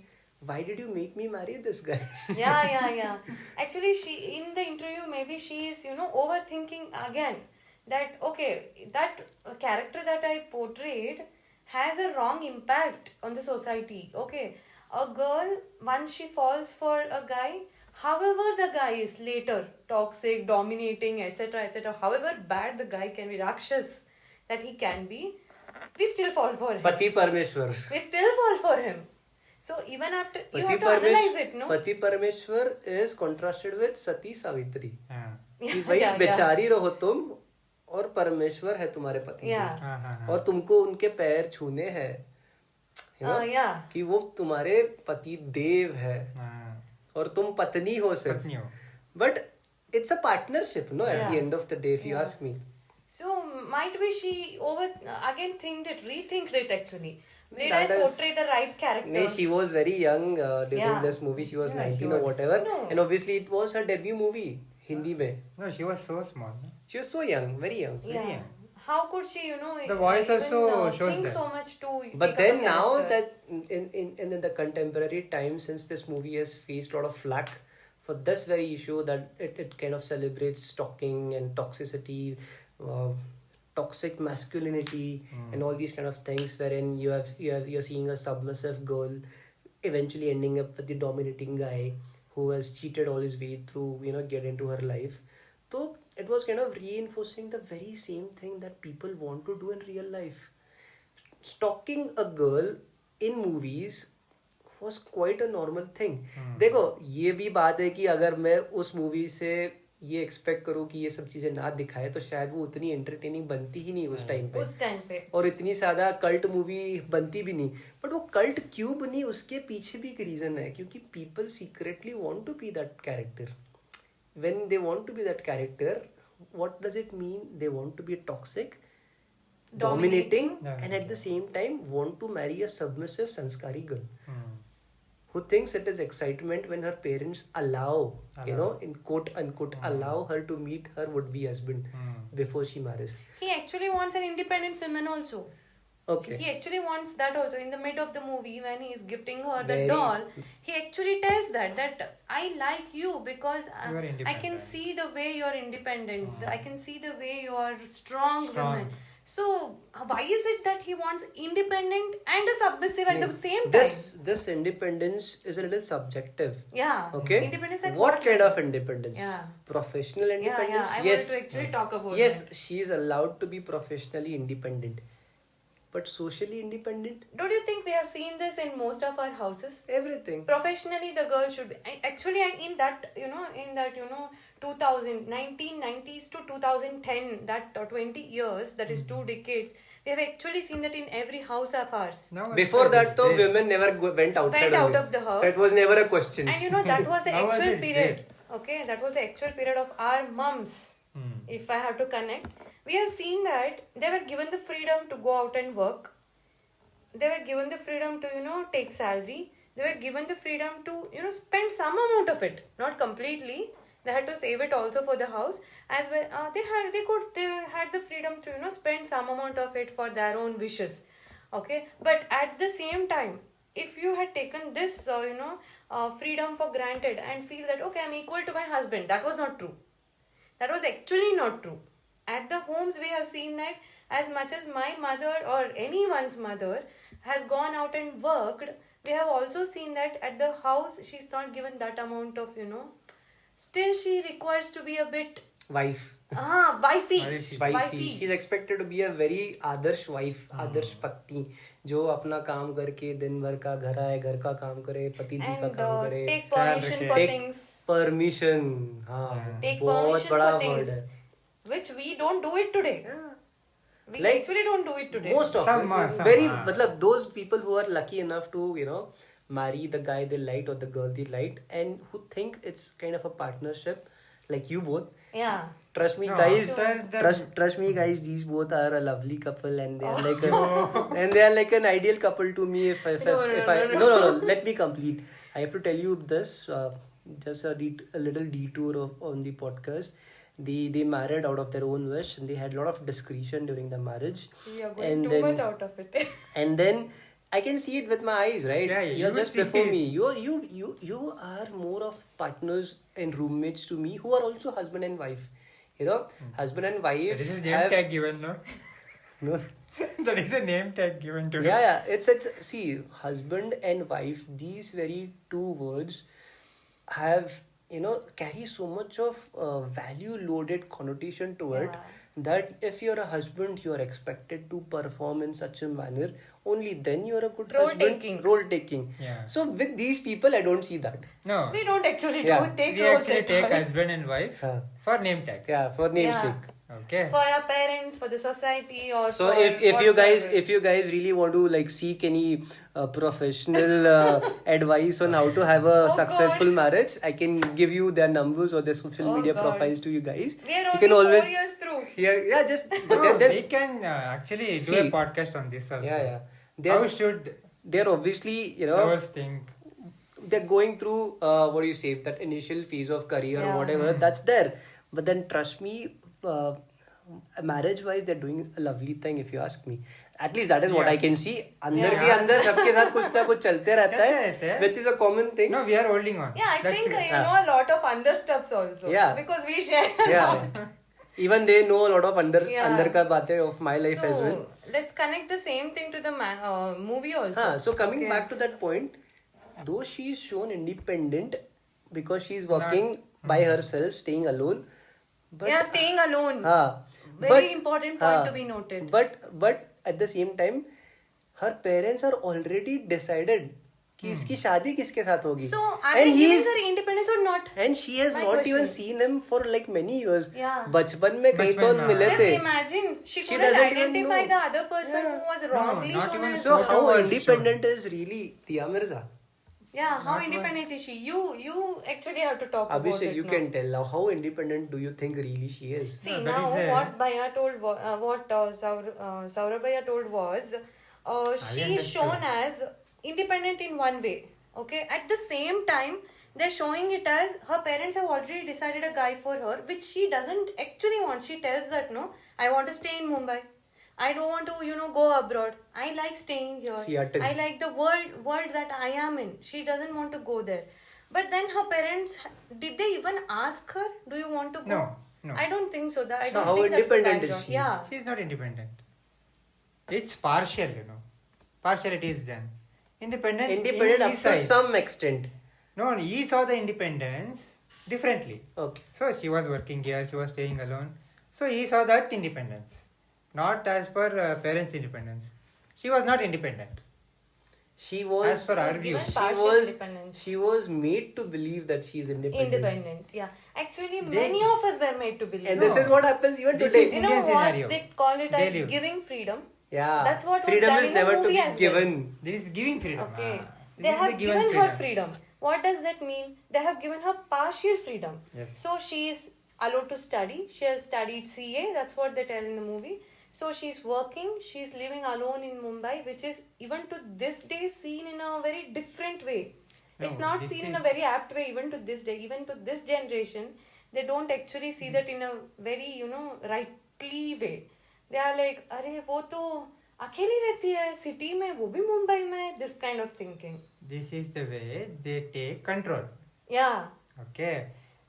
why did you make me marry this guy? Yeah. Actually, she in the interview maybe she is overthinking again. That okay, that character that I portrayed has a wrong impact on the society. Okay, a girl once she falls for a guy, however the guy is later toxic, dominating, etc., however bad the guy can be, rakshas that he can be, we still fall for him. पति परमेश्वर. We still fall for him. So even after you have to analyze it, no? पति परमेश्वर is contrasted with Sati Savitri. Yeah. कि भाई Yeah. बेचारी रहो तुम और परमेश्वर है तुम्हारे पति. Yeah. और तुमको उनके पैर छूने हैं. Yeah. कि वो तुम्हारे पति देव है और तुम पत्नी हो सिर्फ. पत्नी हो. But it's a partnership, no? At the Yeah. end of the day, if you ask me. So might be she rethinked it actually. Did That I is- portray the right character? No, she was very young during Yeah. this movie. She was Yeah, 19 she or was. whatever. No. And obviously it was her debut movie. Hindi mein. No, she was so small. No? She was so young, very young. Yeah. young. How could she, The voice even, also shows think that. so much to But take up then a now character? that in the contemporary time, since this movie has faced a lot of flack for this very issue, that it kind of celebrates stalking and toxicity, uh, toxic masculinity, and all these kind of things, wherein you're seeing a submissive girl eventually ending up with the dominating guy who has cheated all his way through, get into her life. So it was kind of reinforcing the very same thing that people want to do in real life. Stalking a girl in movies was quite a normal thing. देखो ये भी बात है कि अगर मैं उस movie से ये एक्सपेक्ट करूँ कि ये सब चीजें ना दिखाए तो शायद वो उतनी एंटरटेनिंग बनती ही नहीं उस टाइम पे, उस टाइम पे, और इतनी ज्यादा कल्ट मूवी बनती भी नहीं. बट वो कल्ट क्यों बनी, उसके पीछे भी एक रीजन है, क्योंकि people secretly want to be that character. When they want to be that character, what does it mean? They want to be toxic, dominating, Yeah. and at the same time want to marry a submissive sanskari girl who thinks it is excitement when her parents allow, in quote unquote, allow her to meet her would-be husband before she marries. he actually wants an independent woman also. Okay. He actually wants that also. In the mid of the movie, when he is gifting her the Very- doll, he actually tells that I like you because You are I can independent. see the way you are independent. I can see the way you are strong woman. So why is it that he wants independent and a submissive at the same time? This independence is a little subjective. Yeah. Okay. Independence at what kind level? of independence? Yeah. Professional independence? I Yes. wanted to actually talk about Yes, that. she is allowed to be professionally independent. But socially independent? Don't you think we have seen this in most of our houses? Everything. Professionally, the girl should be actually in that 1990s to 2010, that 20 years, that is 2 decades, we have actually seen that in every house of ours. Now Before also it that, is though, there. women never went outside. Went out only. of the house. So it was never a question. And that was the Now also actual it's period. Okay, that was the actual period of our mums. If I have to connect, we have seen that they were given the freedom to go out and work. They were given the freedom to take salary. They were given the freedom to spend some amount of it, not completely. They had to save it also for the house as well. They had the freedom to spend some amount of it for their own wishes. Okay, but at the same time, if you had taken this freedom for granted and feel that okay, I'm equal to my husband, that was not true. That was actually not true. At the homes, we have seen that as much as my mother or anyone's mother has gone out and worked, we have also seen that at the house, she's not given that amount of, still she requires to be a bit, Wife. wifey. Wifey. She's expected to be a very Adarsh wife, आदर्श पत्नी, जो अपना काम करके दिन भर का घर आए, घर का काम करे, पति जी का And काम करे, take permission for Take things. permission. हाँ, Take बहुत permission बड़ा for word things. है. Which we don't do it today. We Like, actually don't do it today. Most of Some, it. some, Very, हाँ. मतलब those people who are lucky enough to marry the guy they like or the girl they like, and who think it's kind of a partnership, like you both. Yeah. Trust me, No, guys. after the- Trust me, guys. These both are a lovely couple, and they are and they are like an ideal couple to me. If I no. Let me complete. I have to tell you this. Just a little detour on the podcast. They married out of their own wish, and they had a lot of discretion during the marriage. We are going And too then- much out of it. And then I can see it with my eyes, right? Yeah, You're you just see before it. me. You are more of partners and roommates to me, who are also husband and wife. Husband and wife. That is a name tag given, no? No. That is a name tag given to it. Yeah. It's see, husband and wife. These very two words have carry so much of value loaded connotation to it, that if you're a husband, you're expected to perform in such a manner. Only then you're a good husband. Role taking. Yeah. So with these people, I don't see that. No. We don't actually Yeah. take We roles actually at take all. husband and wife Huh. for name tags. Yeah, for namesake. Okay. For our parents, for the society, or So for if you whatsoever. guys really want to seek any professional advice on how to have a Oh, successful God. marriage, I can give you their numbers or their social Oh, media God. profiles to you guys. we are You only can 4 always years through. yeah just No, then- we can actually do See. a podcast on this also. yeah How should they're obviously lovers think? they're going through what do you say, that initial phase of career or Yeah. whatever, that's there. But then trust me, marriage wise they're doing a lovely thing, if you ask me. At least that is what Yeah. I can see. अंदर के Yeah. अंदर सबके साथ कुछ ना कुछ चलते रहता चलते रहते है, हैं. which is a common thing. No, we are holding on. Yeah, I That's think it. you know a lot of under stuffs also. Yeah. Because we share. a Yeah. lot. Even they know a lot of Yeah. अंदर का बातें of my life as well. Let's connect the same thing to the movie also. So coming Okay. back to that point, though she's shown independent because she's working by herself, staying alone. But Yeah, staying alone. Very important point to be noted. But at the same time, her parents are already decided कि इसकी शादी किसके साथ होगी. So, are they giving her independence or not? And she has My not question. even seen him for like many years. Yeah. बचपन में कहीं तो बचपन में, मिले Just थे. imagine, she She couldn't doesn't even identify know. the other person Yeah. who was No, wrongly not shown even as. So Photo how was independent is really Tia Mirza? Yeah, how Not independent is she? You actually have to talk about Abhishek, it you now. can tell now. How independent do you think really she is? See, No, that now is the- what Bhaiya told, what Saurabh Bhaiya told was, she is understood. shown as independent in one way. Okay, at the same time, they're showing it as her parents have already decided a guy for her, which she doesn't actually want. She tells that no, I want to stay in Mumbai. I don't want to, go abroad. I like staying here. Seattle. I like the world that I am in. She doesn't want to go there. But then her parents, did they even ask her, do you want to go? No. I don't think so. I So don't how think that's the independent is background. she? Yeah. She's not independent. It's partial, Partiality is done. Independent Independent in up his to side. some extent. No, he saw the independence differently. Okay. So she was working here, she was staying alone. So he saw that independence. Not as per parents' independence. She was not independent. She was. As per our was view. given She partial was. independence. She was made to believe that she is independent. Independent, yeah. Actually, They- many of us were made to believe. And No. this is what happens even This today. is You know Indian what? scenario. They call it They as live. giving freedom. Yeah. That's what was freedom done is in the never to movie be as well. given. This is giving freedom. Okay. This They is the have given freedom. her freedom. What does that mean? They have given her partial freedom. Yes. So she is allowed to study. She has studied CA. That's what they tell in the movie. So she's working. She's living alone in Mumbai, which is even to this day seen in a very different way. It's No, not this seen in is- a very apt way even to this day. Even to this generation, they don't actually see that in a very, rightly way. They are like, अरे वो तो अकेली रहती है city में, वो भी मुंबई में. This kind of thinking. This is the way they take control. Yeah. Okay.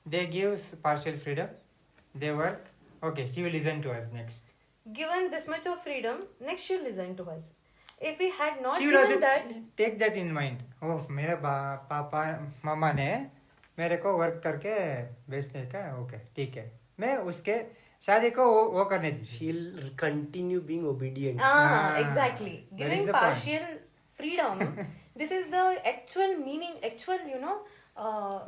They give partial freedom. They work. Okay, she will listen to us next. Given this much of freedom, next she'll listen to us. If we had not She will also given that, take that in mind. Oh, मेरे पापा मामा ने मेरे को work करके बेचने का okay ठीक है मैं उसके शादी को वो करने दी She'll continue being obedient. exactly. that is Giving the point. partial freedom. This is the actual meaning,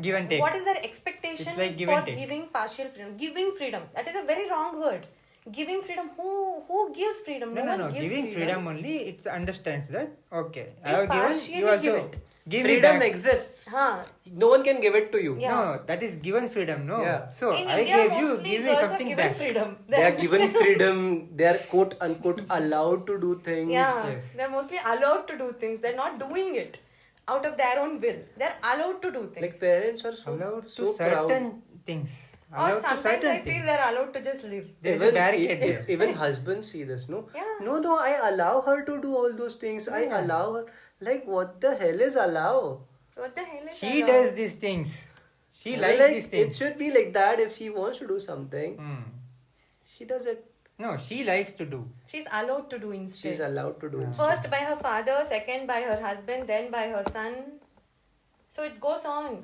Give and take. What is their expectation It's like give for and take. giving partial freedom? Giving freedom. That is a very wrong word. Giving freedom. Who gives freedom? No, one gives giving freedom only it understands that okay I You have given partially you also give it. give me Freedom back. exists. Huh. No one can give it to you. Yeah. No, that is given freedom. No, Yeah. so In I India, gave you, mostly give me girls are something given back. freedom. They are given freedom. They are quote unquote allowed to do things. Yeah, Yes. they're mostly allowed to do things. They're not doing it out of their own will. They're allowed to do things. Like parents are so Allowed so to certain proud. things. or Allowed to sometimes certain I feel things. they're allowed to just live. There's a barricade there. Even husbands see this, no? Yeah. No, I allow her to do all those things. I allow her. Like, what the hell is allow? What the hell is She allowed? does these things. She I mean, likes like, these it things. should be like that. If she wants to do something, Hmm. she does it. No, she likes to do. She's allowed to do instead. She's allowed to do it. First by her father, second by her husband, then by her son. So it goes on.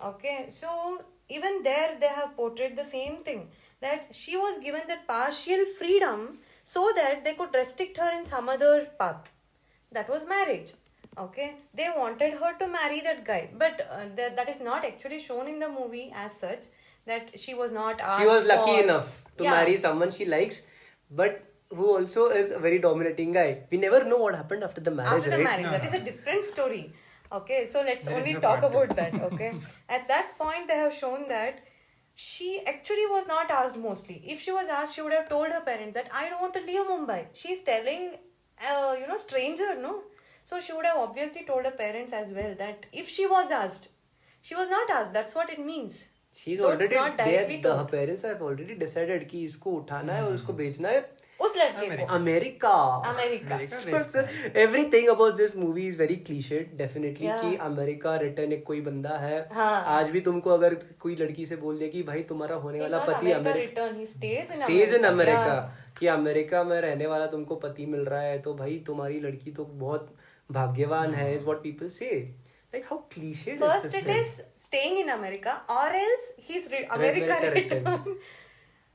Okay, so even there they have portrayed the same thing, that she was given that partial freedom so that they could restrict her in some other path. That was marriage. Okay, they wanted her to marry that guy, but that is not actually shown in the movie as such. That she was not asked. She was lucky for- enough to Yeah. marry someone she likes, but who also is a very dominating guy. We never know what happened after the marriage, After the right? marriage, No, that no. is a different story. Okay, so let's There is only no talk point. about that. Okay, at that point they have shown that she actually was not asked mostly. If she was asked, she would have told her parents that I don't want to leave Mumbai. She's telling, stranger, no. So she would have obviously told her parents as well that if she was asked, she was not asked. That's what it means. She's Though it's already not directly there. Her told. parents have already decided कि इसको उठाना है और उसको बेचना है उस लड़के को America. America. Everything about this movie is very cliched, definitely. Yeah. कि अमेरिका रिटर्न एक कोई बंदा है. हाँ. आज भी तुमको अगर कोई लड़की से बोल दे कि भाई तुम्हारा होने He's वाला not पति America America return. He stays in stage in America. America Yeah. कि अमेरिका में रहने वाला तुमको पति मिल रहा है तो भाई तुम्हारी लड़की तो बहुत भाग्यवान है, is what people say. Like how cliched First is this it thing? is staying in America or else he's America America return. return.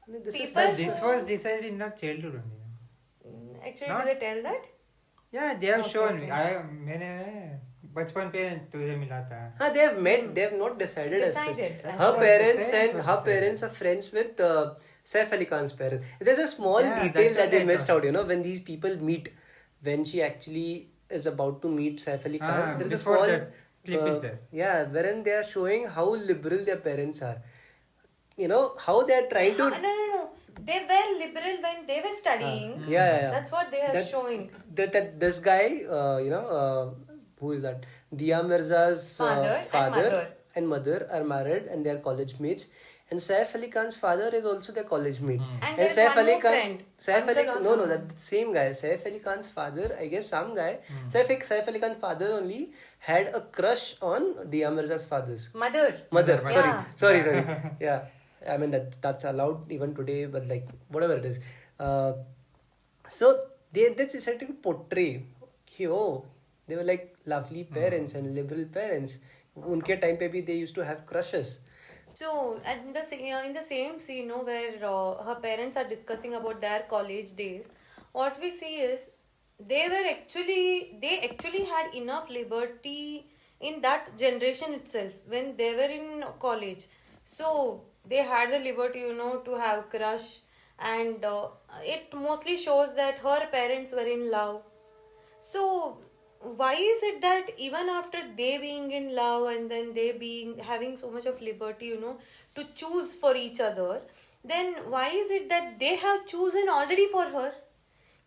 This is People- such- This was decided in our childhood only. Actually, Not- do they tell that? Yeah, they have Okay, shown. okay. मैंने बचपन पे तुझे मिला था. हाँ, they have met. They have not decided as such. Decided. As Her such. parents Parents and was her decided. parents are friends with Saif Ali Khan's parents. There's a small Yeah, detail that that they I missed thought. out. You know, when these people meet, when she actually is about to meet Saif Ali Khan, there's a before small that clip is there. Yeah, wherein they are showing how liberal their parents are. You know how they are trying to. No. They were liberal when they were studying. Yeah. That's what they are That- showing. That this guy, who is that? Dia Mirza's Father and mother are married and they are college mates. And Saif Ali Khan's father is also their college mate. And there's one more friend. Saif Ali, Uncle or no, someone. that same guy. Saif Ali Khan's father, I guess some guy. Saif Ali Khan's father only had a crush on Dia Mirza's father's Mother. mother. Yeah. Sorry. Yeah, I mean that's allowed even today, but like whatever it is. So they decided to portray, they were like lovely parents and liberal parents. उनके time पे भी they used to have crushes. So in the same scene, where her parents are discussing about their college days, what we see is they actually had enough liberty in that generation itself when they were in college. So they had the liberty, to have crush, and it mostly shows that her parents were in love. So why is it that even after they being in love and then they being having so much of liberty, to choose for each other, then why is it that they have chosen already for her?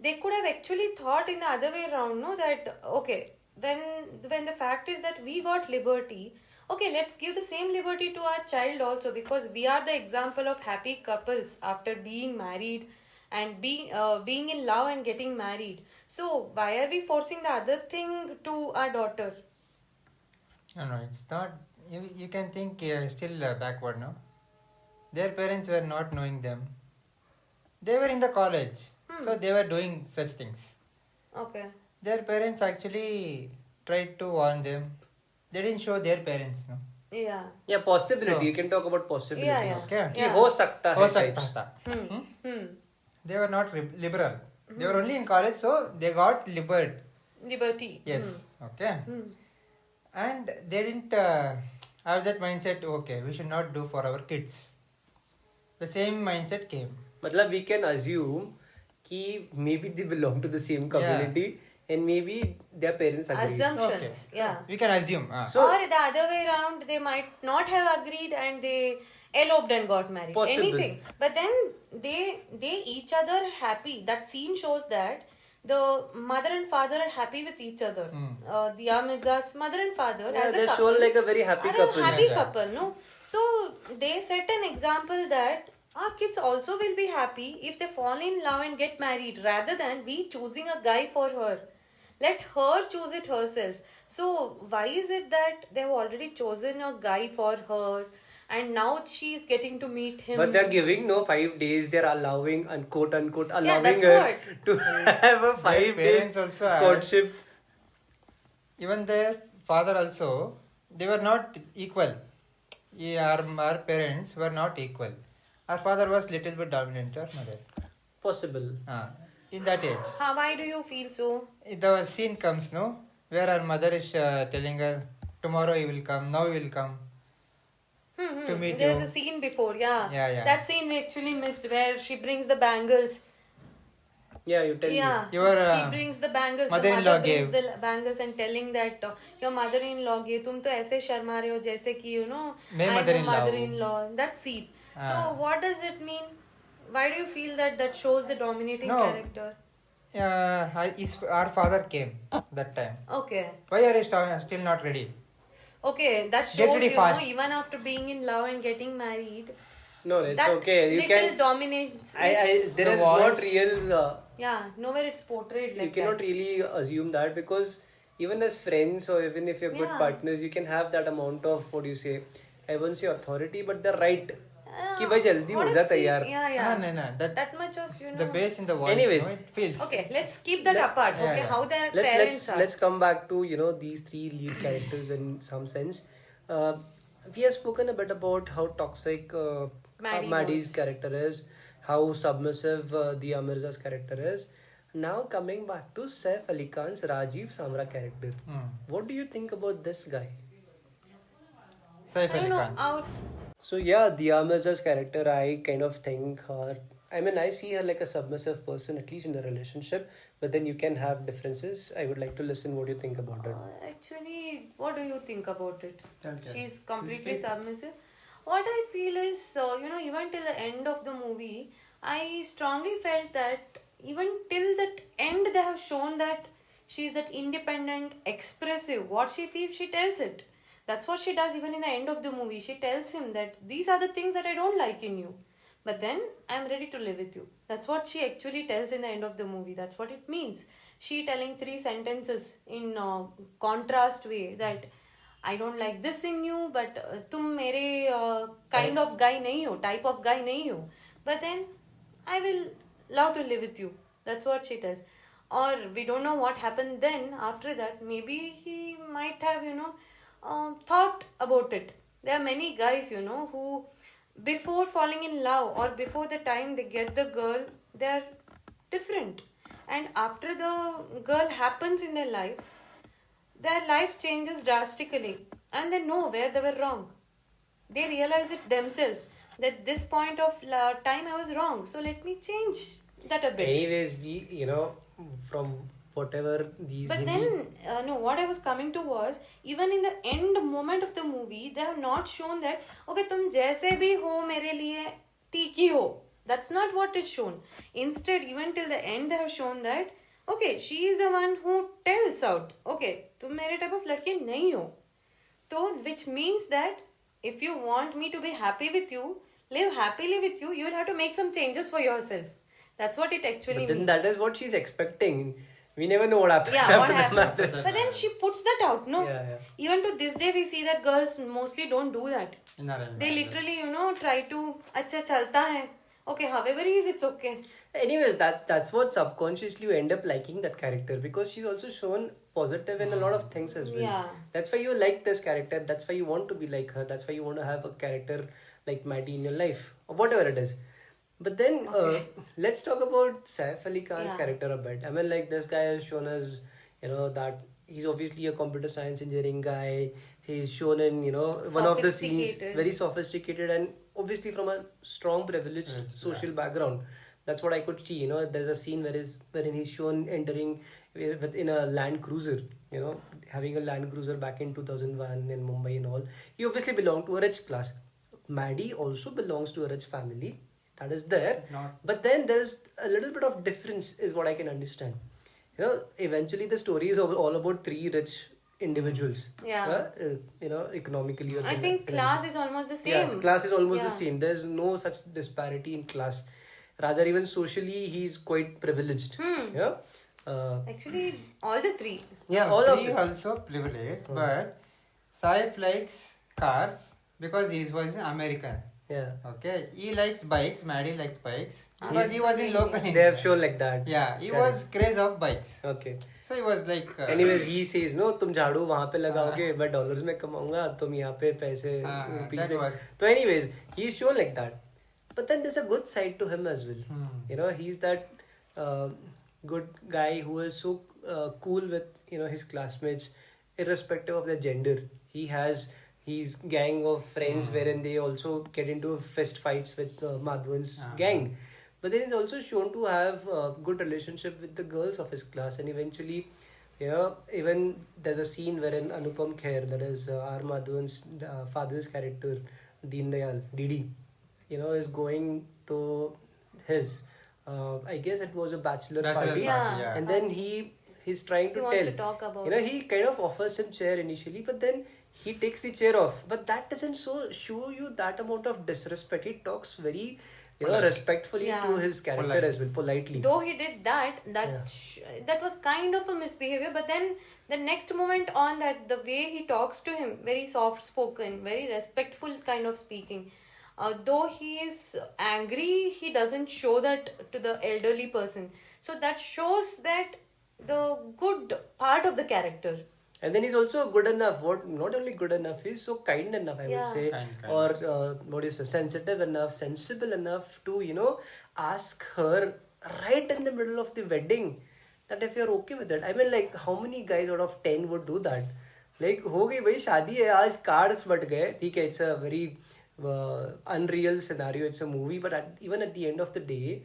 They could have actually thought in the other way around, no, that okay, when the fact is that we got liberty, okay, let's give the same liberty to our child also, because we are the example of happy couples after being married and being in love and getting married. So why are we forcing the other thing to our daughter? No, it's not. You can think still backward, no? Their parents were not knowing them. They were in the college, so they were doing such things. Okay. Their parents actually tried to warn them. They didn't show their parents, no? Yeah. Yeah, possibility. So- you can talk about possibility. Yeah. Okay. कि हो सकता हो है सकता types. था. They were not liberal. They were only in college, so they got liberal. Liberty. Yes. Okay. And they didn't have that mindset. Okay, we should not do for our kids. The same mindset came. मतलब we can assume कि maybe they belong to the same community and maybe their parents agree. Assumptions. Okay. Yeah. We can assume. So- or the other way around, they might not have agreed and they eloped and got married. Possible. Anything. But then they each other are happy. That scene shows that the mother and father are happy with each other. Dia Mirza's mother and father Yeah, as a they couple show like a very happy are couple. a happy Yeah. couple, no? So they set an example that our kids also will be happy if they fall in love and get married, rather than we choosing a guy for her. Let her choose it herself. So why is it that they've already chosen a guy for her and now she's getting to meet him? But they're giving 5 days. They're allowing unquote allowing that's her what. to have a 5 days parents also are- courtship. Even their father also, they were not equal. Our parents were not equal. Our father was little bit dominant, our mother. Possible. In that age. Why do you feel so? The scene comes, no? Where our mother is telling her, tomorrow he will come, now he will come. To meet There's you. a scene before, yeah. Yeah. That scene we actually missed where she brings the bangles. Yeah, you tell Yeah, me. Your, she brings the bangles. The mother-in-law mother brings gave. the bangles and telling that your mother-in-law gave. तुम तो ऐसे शर्मा रहे हो जैसे कि मैं I'm mother-in-law a हूँ. mother-in-law. That scene. So what does it mean? Why do you feel that shows the dominating No. character? our father came that time. Okay. Why are you still not ready? Okay, that Get shows, ready you fast. know, even after being in love and getting married, No, it's that okay. You little can. dominance is, There The is not voice. real. yeah, nowhere it's portrayed You like cannot that. really assume that, because even as friends or even if you're good Yeah. partners, you can have that amount of, what do you say, I won't say authority, but the right. कि Ah, भाई जल्दी what हो if जा we- तैयार. Yeah, yeah. No. That much of, you know. The bass in the voice, Anyways. no, it feels. Okay, let's keep that Let- apart. Yeah, Okay, yeah. how their let's parents are. let's come back to these three lead characters in some sense. Uh, we have spoken a bit about how toxic Maddie's Maddie's character is, how submissive Dia Mirza's character is. Now coming back to Saif Ali Khan's Rajiv Samra character, what do you think about this guy? Saif I Ali don't know. Khan. So yeah, Dia Mirza's character, I kind of think her. I mean, I see her like a submissive person, at least in the relationship. But then you can have differences. I would like to listen what you think about it. Actually, what do you think about it? Tell. She's completely Speak. submissive. What I feel is, you know, even till the end of the movie, I strongly felt that even till that end, they have shown that she's that independent, expressive. What she feels, she tells it. That's what she does even in the end of the movie. She tells him that these are the things that I don't like in you. But then I'm ready to live with you. That's what she actually tells in the end of the movie. That's what it means. She telling three sentences in contrast way that I don't like this in you, but तुम मेरे kind of guy नहीं हो, type of guy नहीं हो. But then I will love to live with you. That's what she tells. Or we don't know what happened then after that. Maybe he might have, you know, thought about it. There are many guys, you know, who before falling in love or before the time they get the girl, they're different. And after the girl happens in their life changes drastically and they know where they were wrong. They realize it themselves that this point of time I was wrong. So let me change that a bit. Anyways, we, from whatever these. But Hindi- then, no, what I was coming to was, even in the end moment of the movie, they have not shown that, okay, तुम जैसे भी हो मेरे लिए ठीक ही हो. That's not what is shown. Instead, even till the end, they have shown that, okay, she is the one who tells out, okay, तुम मेरे type of लड़के नहीं हो. So, which means that if you want me to be happy with you, live happily with you, you will have to make some changes for yourself. That's what it actually but then means. that is what she's expecting. We never know what happens Yeah, what after the happens? marriage. But then she puts that out, no? Yeah. Even to this day, we see that girls mostly don't do that. In arranged They marriage. literally, you know, try to, अच्छा चलता है. Okay, however he is, it's okay. Anyways, that's what subconsciously you end up liking that character, because she's also shown positive in a lot of things as well. Yeah. That's why you like this character. That's why you want to be like her. That's why you want to have a character like Maddie in your life, or whatever it is. But then let's talk about Saif Ali Khan's Yeah. character a bit. I mean, like, this guy has shown us, that he's obviously a computer science engineering guy. He's shown in, one of the scenes, Sophisticated. very sophisticated and obviously from a strong privileged social background. That's what I could see. There's a scene wherein he's shown entering in a Land Cruiser. Having a Land Cruiser back in 2001 in Mumbai and all. He obviously belonged to a rich class. Maddie also belongs to a rich family. That is there. Not- But then there's a little bit of difference, is what I can understand. Eventually the story is all about three rich individuals. Yeah. Economically. Or I think class is almost the same. Yes, class is almost the Yeah. same. There's no such disparity in class. Rather, even socially, he's quite privileged. Yeah. Actually, all the three. Yeah, all of He them. also privileged, but Saif likes cars because he was an American. Yeah. Okay, he likes bikes. Maddie likes bikes because he was in local. They have shown like that. Yeah, he Correct. was craze of bikes. Okay. So he was like. Anyways, he says, no, तुम झाड़ू वहाँ पे लगाओगे, मैं dollars में कमाऊंगा, तुम यहाँ पे पैसे रुपीस that में. was- So anyways, he's shown like that. But then there's a good side to him as well. He's that good guy who is so cool with his classmates, irrespective of their gender. He has his gang of friends wherein they also get into fist fights with Madhwan's gang. But then he's also shown to have a good relationship with the girls of his class, and eventually, even there's a scene wherein Anupam Kher, that is R. Madhwan's father's character, Deen Dayal, Didi, is going to his I guess it was a bachelor Bachelor party, Yeah. yeah. and then he's trying to He wants tell. to talk about You know, it. he kind of offers him chair initially, but then he takes the chair off. But that doesn't show you that amount of disrespect. He talks very, Polite. respectfully Yeah. to his character Polite. as well, politely. Though he did that, Yeah. that was kind of a misbehavior. But then the next moment on, that the way he talks to him, very soft spoken, very respectful kind of speaking. Though he is angry, he doesn't show that to the elderly person. So that shows that the good part of the character. And then he's also good enough. Not only good enough, he's so kind enough, I would Yeah. say, Kind. or what is it, sensitive enough, sensible enough to ask her right in the middle of the wedding that if you're okay with it. I mean, like, how many guys out of 10 would do that? Like, हो गई भाई शादी है आज cards but गए ठीक है. It's a very unreal scenario. It's a movie, but even at the end of the day,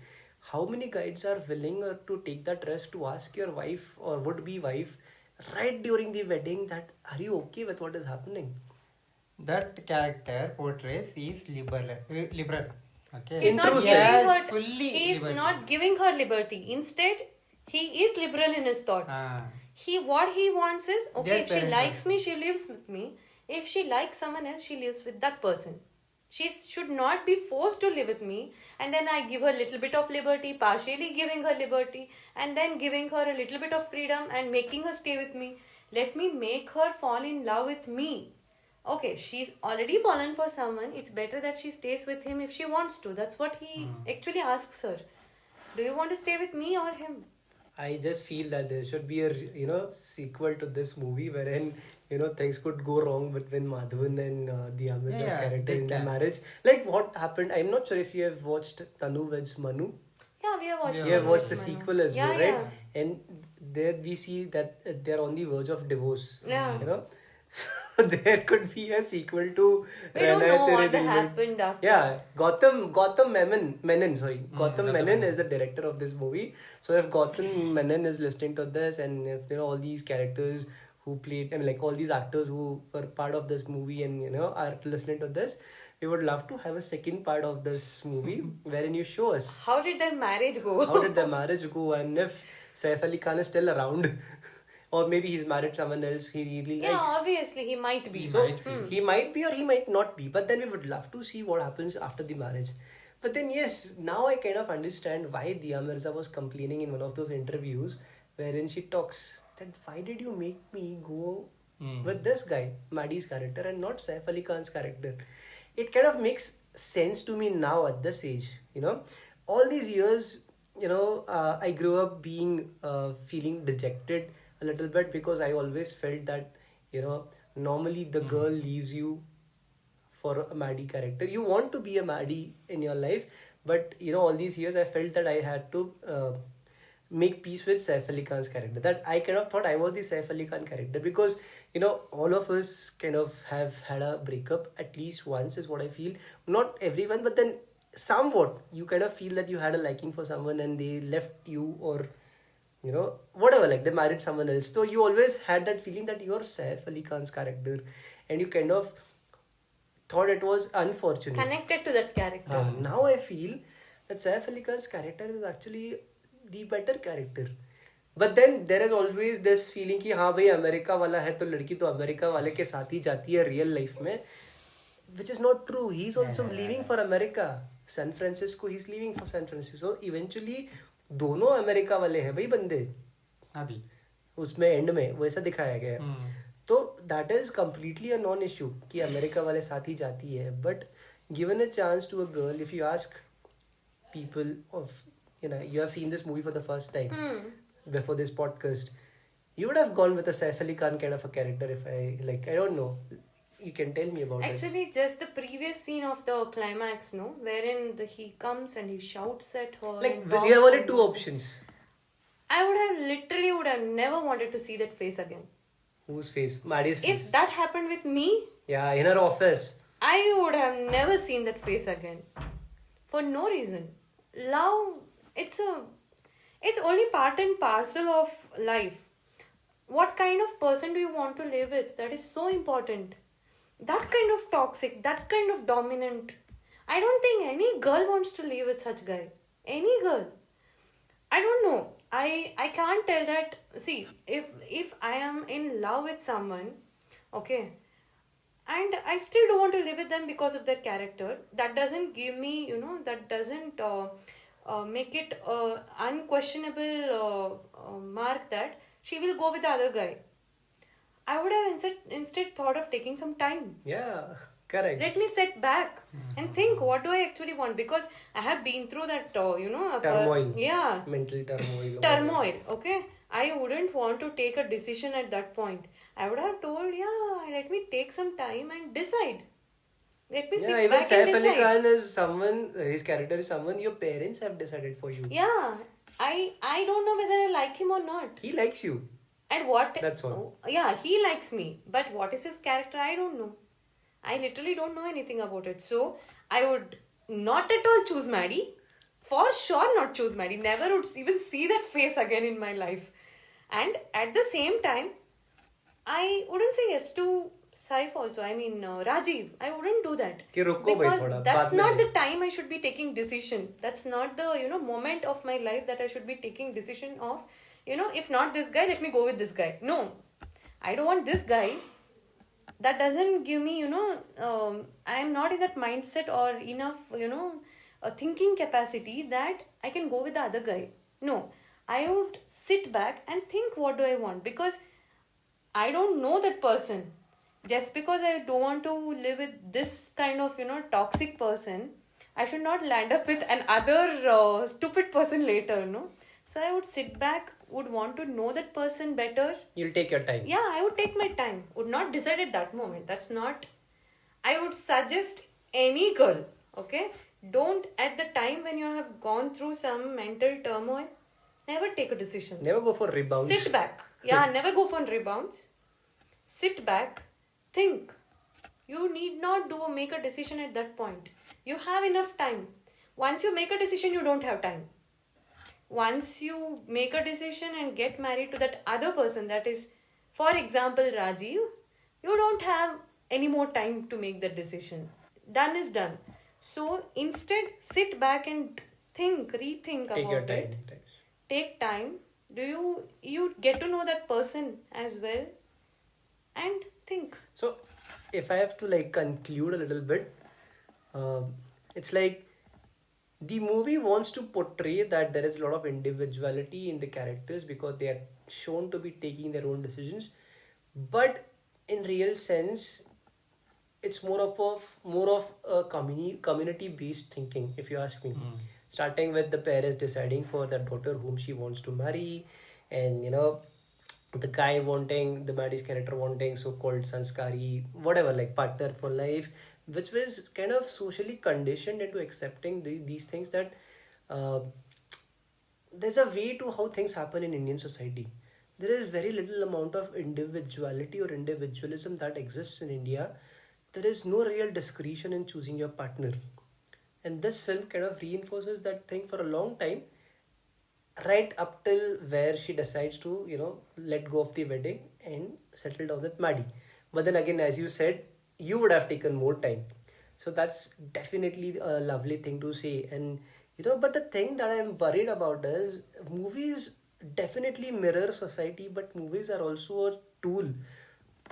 how many guys are willing to take that risk to ask your wife or would-be wife right during the wedding that are you okay with what is happening? That character portrays is liberal. Okay. He's not Intrusive. giving Yes, her. fully He is liberal. not giving her liberty. Instead, he is liberal in his thoughts. Ah. What he wants is, okay, Their if she parents likes also. me, she lives with me. If she likes someone else, she lives with that person. She should not be forced to live with me, and then I give her a little bit of liberty, partially giving her liberty, and then giving her a little bit of freedom and making her stay with me. Let me make her fall in love with me. Okay, she's already fallen for someone. It's better that she stays with him if she wants to. That's what he actually asks her. Do you want to stay with me or him? I just feel that there should be a sequel to this movie wherein things could go wrong between Madhavan and Diya Mirza's Yeah, character they in their can. marriage. Like what happened, I'm not sure if you have watched Tanu Veds Manu. Yeah, we have watched. Yeah. You have watched the Manu. sequel as well, Yeah, right? And there we see that they're on the verge of divorce. Yeah. There could be a sequel to We don't Rehna know Tere what Dil Mein. happened after. Yeah, Gautam Menon, sorry. Gautam Gautam Menon Menon. is the director of this movie. So if Gautam Menon is listening to this, and if all these characters who played, I mean, like all these actors who were part of this movie and are listening to this, we would love to have a second part of this movie wherein you show us How did their marriage go? how did their marriage go, and if Saif Ali Khan is still around, or maybe he's married someone else he really Yeah, likes. obviously he might be. So might be. he might be or he might not be, but then we would love to see what happens after the marriage. But then yes, now I kind of understand why Diya Mirza was complaining in one of those interviews wherein she talks that why did you make me go with this guy, Maddie's character, and not Saif Ali Khan's character. It kind of makes sense to me now at this age. All these years, I grew up being feeling dejected a little bit because I always felt that normally the girl leaves you for a Maddie character. You want to be a Maddie in your life, but all these years I felt that I had to make peace with Saif Ali Khan's character. That I kind of thought I was the Saif Ali Khan character because all of us kind of have had a breakup at least once is what I feel. Not everyone, but then somewhat you kind of feel that you had a liking for someone and they left you, or whatever, like they married someone else. So you always had that feeling that you're Saif Ali Khan's character, and you kind of thought it was unfortunate. Connected to that character. Now I feel that Saif Ali Khan's character is actually the better character. But then there is always this feeling कि हाँ भाई America वाला है तो लड़की तो America वाले के साथ ही जाती है रियल लाइफ में, which is not true. He's also leaving for America. San Francisco, he's leaving for San Francisco. So eventually दोनों अमेरिका वाले हैं भाई बंदे अभी उसमें एंड में वैसा दिखाया गया है. तो that is completely a non issue कि अमेरिका वाले साथ ही जाती है. But given a chance to a girl, if you ask people of you have seen this movie for the first time before this podcast, you would have gone with a Saif Ali Khan kind of a character. If I don't know, you can tell me about it. Actually, just the previous scene of the climax, no, wherein he comes and he shouts at her. Like and you talks have only and two talks. options. I would have never wanted to see that face again. Whose face? Maddie's face. If that happened with me, Yeah, in her office. I would have never seen that face again. For no reason. Love, it's only part and parcel of life. What kind of person do you want to live with? That is so important. That kind of toxic, that kind of dominant. I don't think any girl wants to live with such guy. Any girl. I don't know. I can't tell that. See, if I am in love with someone, okay, and I still don't want to live with them because of their character, that doesn't give me, that doesn't make it unquestionable mark that she will go with the other guy. I would have instead thought of taking some time. Yeah, correct. Let me sit back and think, what do I actually want? Because I have been through that, Turmoil. yeah, Mental turmoil. turmoil. Okay, I wouldn't want to take a decision at that point. I would have told, yeah, let me take some time and decide. Let me Yeah, sit even back and Saif Ali decide. Khan is someone, his character is someone your parents have decided for you. Yeah, I don't know whether I like him or not. He likes you. And what? That's all. Oh, yeah, he likes me. But what is his character? I don't know. I literally don't know anything about it. So I would not at all choose Maddie. For sure, not choose Maddie. Never would even see that face again in my life. And at the same time, I wouldn't say yes to Saif also. I mean, Rajiv. I wouldn't do that. कि रुको भाई Because थोड़ा, that's बाद में not ले. the time I should be taking decision. That's not the, moment of my life that I should be taking decision of, if not this guy, let me go with this guy. No. I don't want this guy. That doesn't give me, I am not in that mindset or enough, a thinking capacity that I can go with the other guy. No. I would sit back and think, what do I want? Because I don't know that person. Just because I don't want to live with this kind of, toxic person, I should not land up with another stupid person later, no? So I would sit back, would want to know that person better. You'll take your time. Yeah, I would take my time. Would not decide at that moment. That's not. I would suggest any girl, okay? Don't, at the time when you have gone through some mental turmoil, never take a decision. Never go for rebounds. Sit back. Yeah, never go for rebounds. Sit back. Think. You need not make a decision at that point. You have enough time. Once you make a decision, you don't have time. Once you make a decision and get married to that other person, that is, for example, Rajiv, you don't have any more time to make that decision. Done is done. So instead, sit back and think, rethink Take your about time. it. Take time. You get to know that person as well, and think. So, if I have to like conclude a little bit, it's like the movie wants to portray that there is a lot of individuality in the characters because they are shown to be taking their own decisions, but in real sense, it's more of a community based thinking, if you ask me. Starting with the parents deciding for their daughter whom she wants to marry, and the guy wanting the Maddie's character wanting so-called sanskari, whatever, like partner for life, which was kind of socially conditioned into accepting these things that uh, there's a way to how things happen in Indian society. There is very little amount of individuality or individualism that exists in India. There is no real discretion in choosing your partner. And this film kind of reinforces that thing for a long time, right up till where she decides to, let go of the wedding and settle down with Maddie. But then again, as you said, you would have taken more time. So that's definitely a lovely thing to say. And, but the thing that I'm worried about is movies definitely mirror society, but movies are also a tool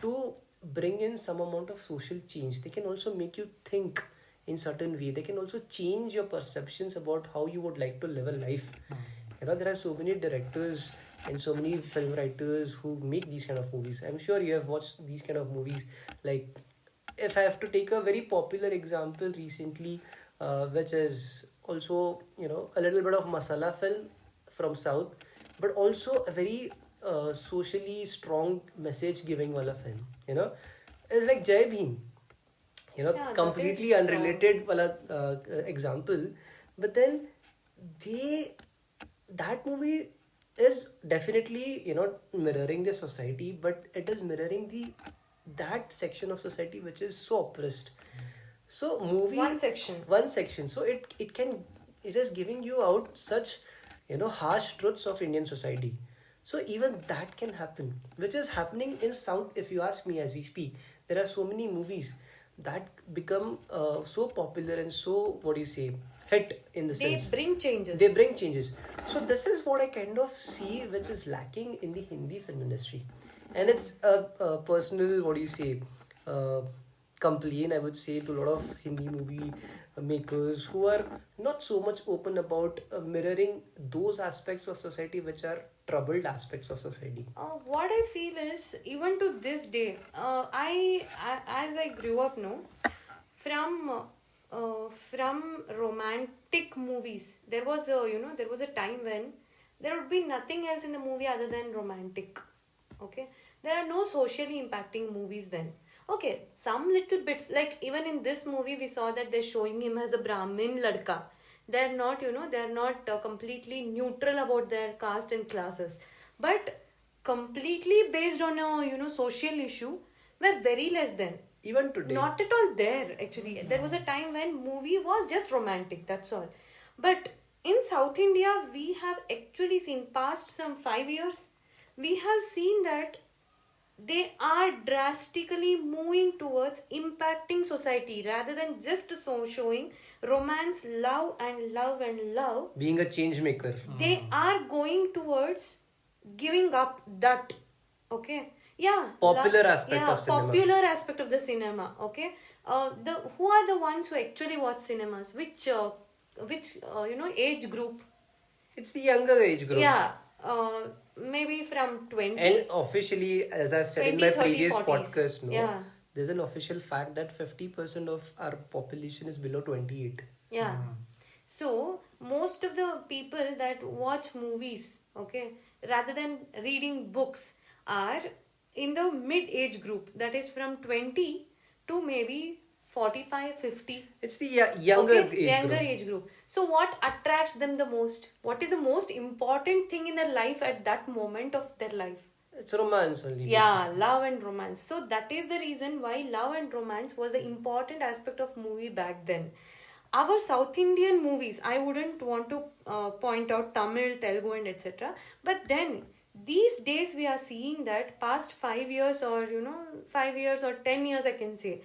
to bring in some amount of social change. They can also make you think in certain way. They can also change your perceptions about how you would like to live a life. There are so many directors and so many film writers who make these kind of movies. I'm sure you have watched these kind of movies. Like, if I have to take a very popular example recently, which is also, a little bit of masala film from South, but also a very socially strong message giving wala film. It's like Jai Bhim. Yeah, that Completely is, unrelated wala example, but then that movie is definitely mirroring the society, but it is mirroring that section of society which is so oppressed. So One section. So it is giving you out such harsh truths of Indian society. So even that can happen, which is happening in South, if you ask me, as we speak. There are so many movies that become so popular and so, what do you say, hit in the They sense. bring changes. They bring changes. So this is what I kind of see, which is lacking in the Hindi film industry, and it's a personal, what do you say, uh, complaint I would say to a lot of Hindi movie makers who are not so much open about mirroring those aspects of society which are troubled aspects of society. What I feel is, even to this day, I as I grew up, no, from romantic movies, there was a there was a time when there would be nothing else in the movie other than romantic. Okay, there are no socially impacting movies then. Okay, some little bits, like even in this movie we saw that they're showing him as a Brahmin ladka. They're not, they're not completely neutral about their caste and classes, but completely based on a social issue were very less than. Even today. Not at all there, actually. There was a time when movie was just romantic, that's all. But in South India, we have actually seen past some 5 years, we have seen that they are drastically moving towards impacting society rather than just showing romance, love and love and love. Being a change maker. They are going towards giving up that. Okay, yeah, Popular aspect of cinema. popular aspect of the cinema. Okay, the who are the ones who actually watch cinemas, which age group? It's the younger age group. Yeah, maybe from 20. And officially, as I've said in 20, my 30, previous 40s. podcast, no, Yeah. there's an official fact that 50% of our population is below 28. Yeah. So most of the people that watch movies, okay, rather than reading books, are in the mid-age group, that is from 20 to maybe 45, 50. It's the younger Okay, age younger group. age group. So what attracts them the most? What is the most important thing in their life at that moment of their life? It's romance only. Yeah, love and romance. So that is the reason why love and romance was the important aspect of movie back then. Our South Indian movies, I wouldn't want to point out Tamil, Telugu and etc. But then these days we are seeing that past 5 years, or 5 years or 10 years I can say,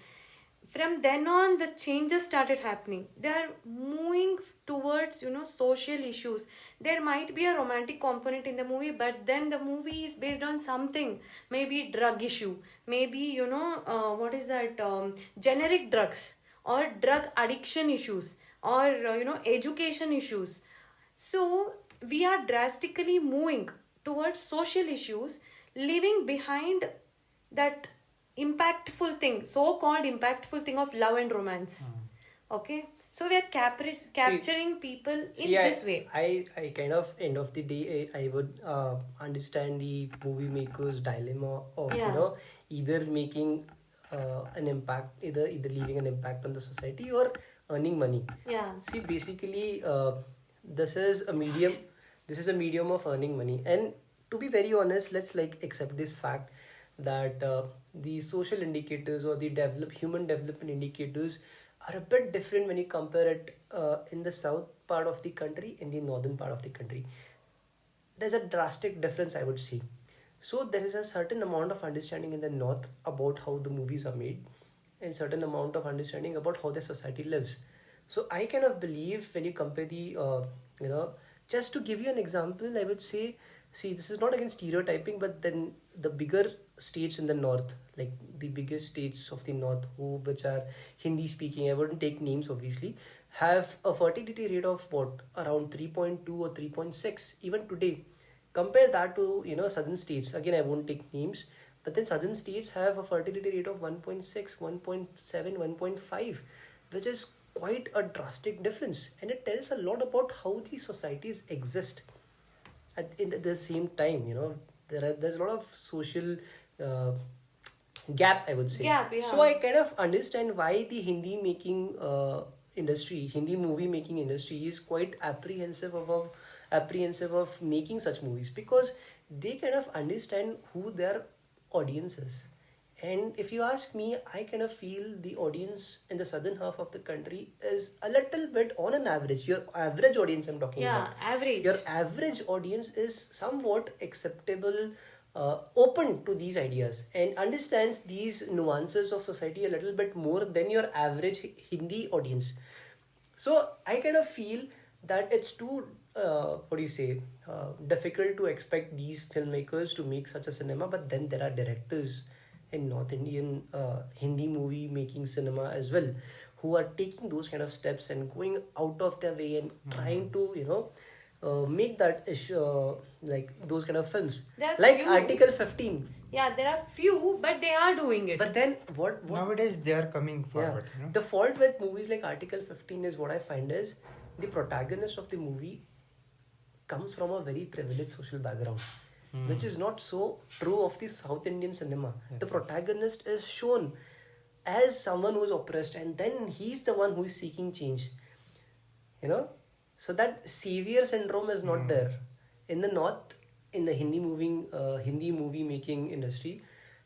from then on the changes started happening. They are moving towards social issues. There might be a romantic component in the movie, but then the movie is based on something, maybe drug issue, maybe what is that, generic drugs or drug addiction issues, or education issues. So we are drastically moving towards social issues, leaving behind that impactful thing, so-called impactful thing of love and romance. Okay, so we are capturing people in this way. I kind of, end of the day, I would understand the movie maker's dilemma of Yeah. either making an impact, either leaving an impact on the society or earning money. Yeah. See, basically, this is a medium. This is a medium of earning money, and to be very honest, let's accept this fact that the social indicators or the human development indicators are a bit different when you compare it in the south part of the country and the northern part of the country. There's a drastic difference, I would say. So there is a certain amount of understanding in the north about how the movies are made, and certain amount of understanding about how the society lives. So I kind of believe when you compare the just to give you an example, I would say, see, this is not against stereotyping, but then the bigger states in the north, like the biggest states of the north, which are Hindi speaking, I wouldn't take names obviously, have a fertility rate of what, around 3.2 or 3.6 even today. Compare that to southern states. Again, I won't take names, but then southern states have a fertility rate of 1.6, 1.7, 1.5, which is quite a drastic difference, and it tells a lot about how these societies exist. In the same time, there's a lot of social gap, I would say. Gap, yeah. So I kind of understand why the Hindi movie making industry is quite apprehensive of making such movies, because they kind of understand who their audience is. And if you ask me, I kind of feel the audience in the southern half of the country is a little bit, on an average, your average audience I'm talking Yeah, about. average. Your average audience is somewhat acceptable, open to these ideas, and understands these nuances of society a little bit more than your average Hindi audience. So I kind of feel that it's too what do you say difficult to expect these filmmakers to make such a cinema, but then there are directors in North Indian Hindi movie making cinema as well, who are taking those kind of steps and going out of their way and trying to make that issue like those kind of films, There are like few. Article 15. Yeah, there are few, but they are doing it. But then what Nowadays they are coming forward. yeah. You know? The fault with movies like Article 15 is what I find is the protagonist of the movie comes from a very privileged social background, which is not so true of the South Indian cinema. Yes, The yes. protagonist is shown as someone who is oppressed, and then he's the one who is seeking change. You know, so that savior syndrome is not there in the North. In the Hindi movie making industry,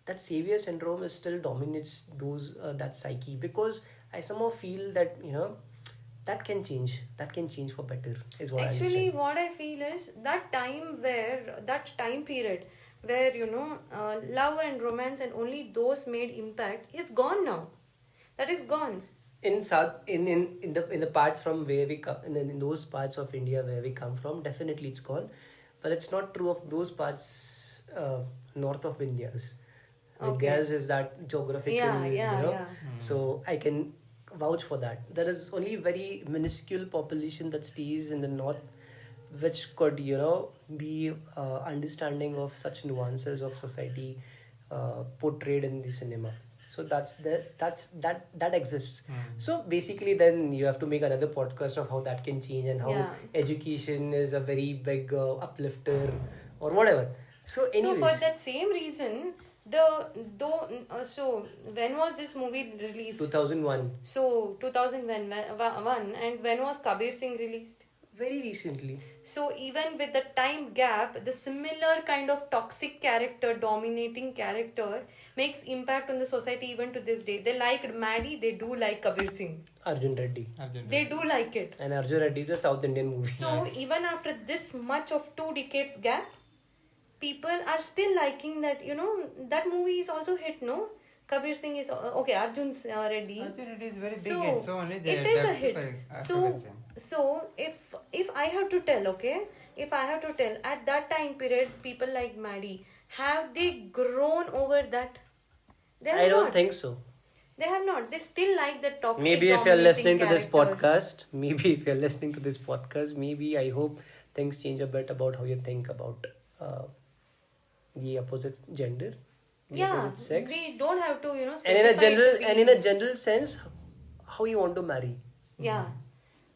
that savior syndrome is still dominates those that psyche, because I somehow feel that that can change. That can change for better. Is what I Actually, understand. what I feel is that time period where love and romance and only those made impact is gone now. That is gone. In South in the parts from where we come in those parts of India where we come from, definitely it's gone, but it's not true of those parts north of India's. Okay. Theirs is that geographical, Yeah, yeah. So I can vouch for that. There is only very minuscule population that stays in the north, which could be understanding of such nuances of society portrayed in the cinema. So that exists. So basically, then you have to make another podcast of how that can change and how Yeah. education is a very big uplifter or whatever. So anyways, So for that same reason, so when was this movie released? 2001, So 2001, and when was Kabir Singh released? very recently. So even with the time gap, the similar kind of toxic character, dominating character, makes impact on the society even to this day. They liked Maddie, they do like Kabir Singh. Arjun Reddy. Arjun They Reddy. do like it. And Arjun Reddy is a South Indian movie. So even after this much of 2 decades gap, people are still liking that. That movie is also hit. No, Kabir Singh is okay. Arjun Reddy. Arjun Reddy is very big So, hit, so only they it is a that hit. people after So, that scene. so if I have to tell, okay, if I have to tell, at that time period, people like Maddie, have they grown over that? They have I don't not. think so. They have not. They still like the toxic. Maybe if you're dominating listening to this character. podcast, maybe I hope things change a bit about how you think about the opposite gender, the Yeah, opposite sex, we don't have to, and in a specify it general to be- and in a general sense, how you want to marry. Yeah.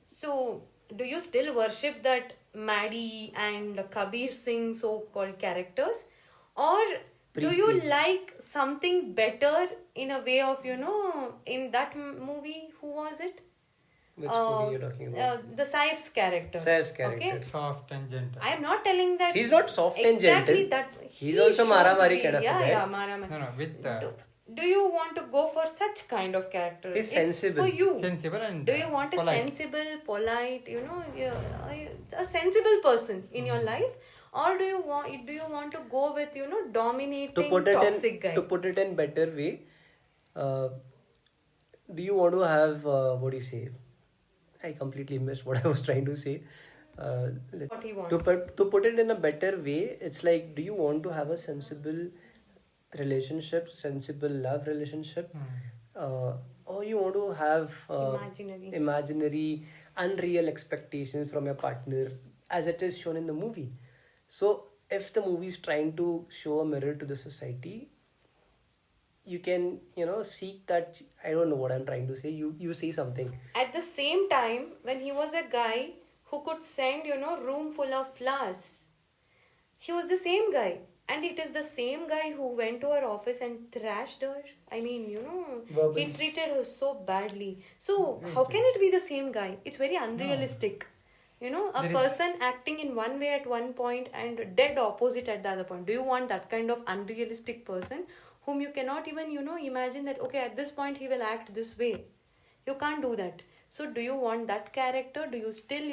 So, do you still worship that Maddie and Kabir Singh so-called characters, or do you Preeti. like something better in a way of in that movie? Who was it? Which movie you're talking about? The Saif's character. Saif's character. Okay. Soft and gentle. I am not telling that He's not soft and exactly gentle. that. He's he also should mara-mari be- kind of a yeah, guy. Yeah, mara-mari. No, with Do you want to go for such kind of character? He's It's sensible. for you. sensible and Do you want a polite. sensible, polite, a sensible person in your life, or do you want to go with dominating To put it toxic guy? to put it in better way, do you want to have what do you say? I completely missed what I was trying to say. What he To wants. put it in a better way, it's like, do you want to have a sensible relationship, sensible love relationship, or you want to have imaginary, unreal expectations from your partner, as it is shown in the movie. So if the movie is trying to show a mirror to the society, you can seek that. I don't know what I'm trying to say. You say something. At the same time, when he was a guy who could send room full of flowers, he was the same guy. And it is the same guy who went to her office and thrashed her. I mean, Verbally. he treated her so badly. So, how can it be the same guy? It's very unrealistic. A There is- person acting in one way at one point and dead opposite at the other point. Do you want that kind of unrealistic person whom you cannot even, imagine that, okay, at this point he will act this way? You can't do that. So do you want that character? Do you still,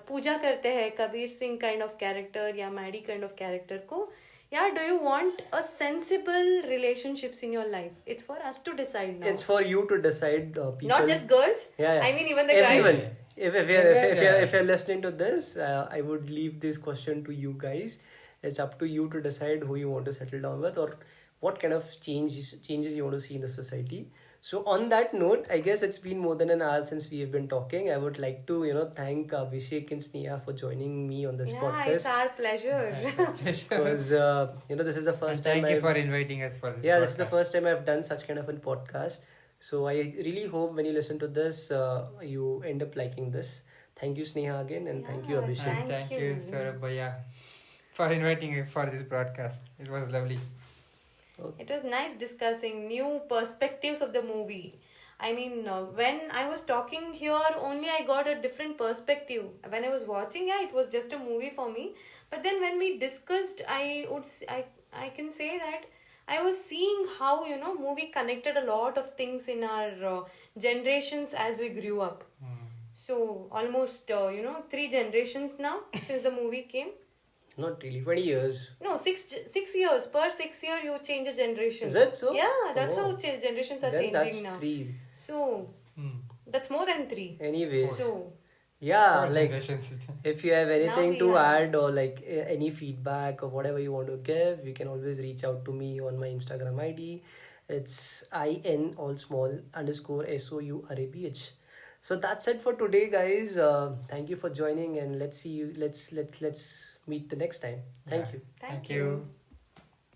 puja karte hai Kabir Singh kind of character या Maddie kind of character को? yeah, do you want a sensible relationships in your life? It's for us to decide now. It's for you to decide, people. Not just girls. Yeah, yeah. I mean even the Everyone. guys. If you're listening to this, I would leave this question to you guys. It's up to you to decide who you want to settle down with, or what kind of changes you want to see in the society. So on that note, I guess it's been more than an hour since we have been talking. I would like to, thank Abhishek and Sneha for joining me on this Yeah, podcast. it's our pleasure. Because this is the first time. Thank you for inviting us for this. Yeah, this is the podcast. first time I've done such kind of a podcast. So I really hope when you listen to this, you end up liking this. Thank you, Sneha, again, and thank you, Yeah, Abhishek. And thank you, you. Saurabh Bhaiya, for inviting me for this broadcast. It was lovely. It was nice discussing new perspectives of the movie. I mean, when I was talking here, only I got a different perspective. When I was watching, yeah, it was just a movie for me. But then when we discussed, I can say that I was seeing how movie connected a lot of things in our generations as we grew up. So almost 3 generations now since the movie came. Not really, 20 years. No, 6 years. Per 6 year, you change a generation. Is that so? Yeah, that's Oh. how generations are Then changing that's now. 3. So that's more than 3. Anyways, So yeah, Four like generations. if you have anything we to are- add or like any feedback or whatever you want to give, you can always reach out to me on my Instagram ID. It's IN all small _SOURABH. So that's it for today, guys. Thank you for joining, and let's see you. Let's meet the next time. Thank Yeah. you. thank you. you.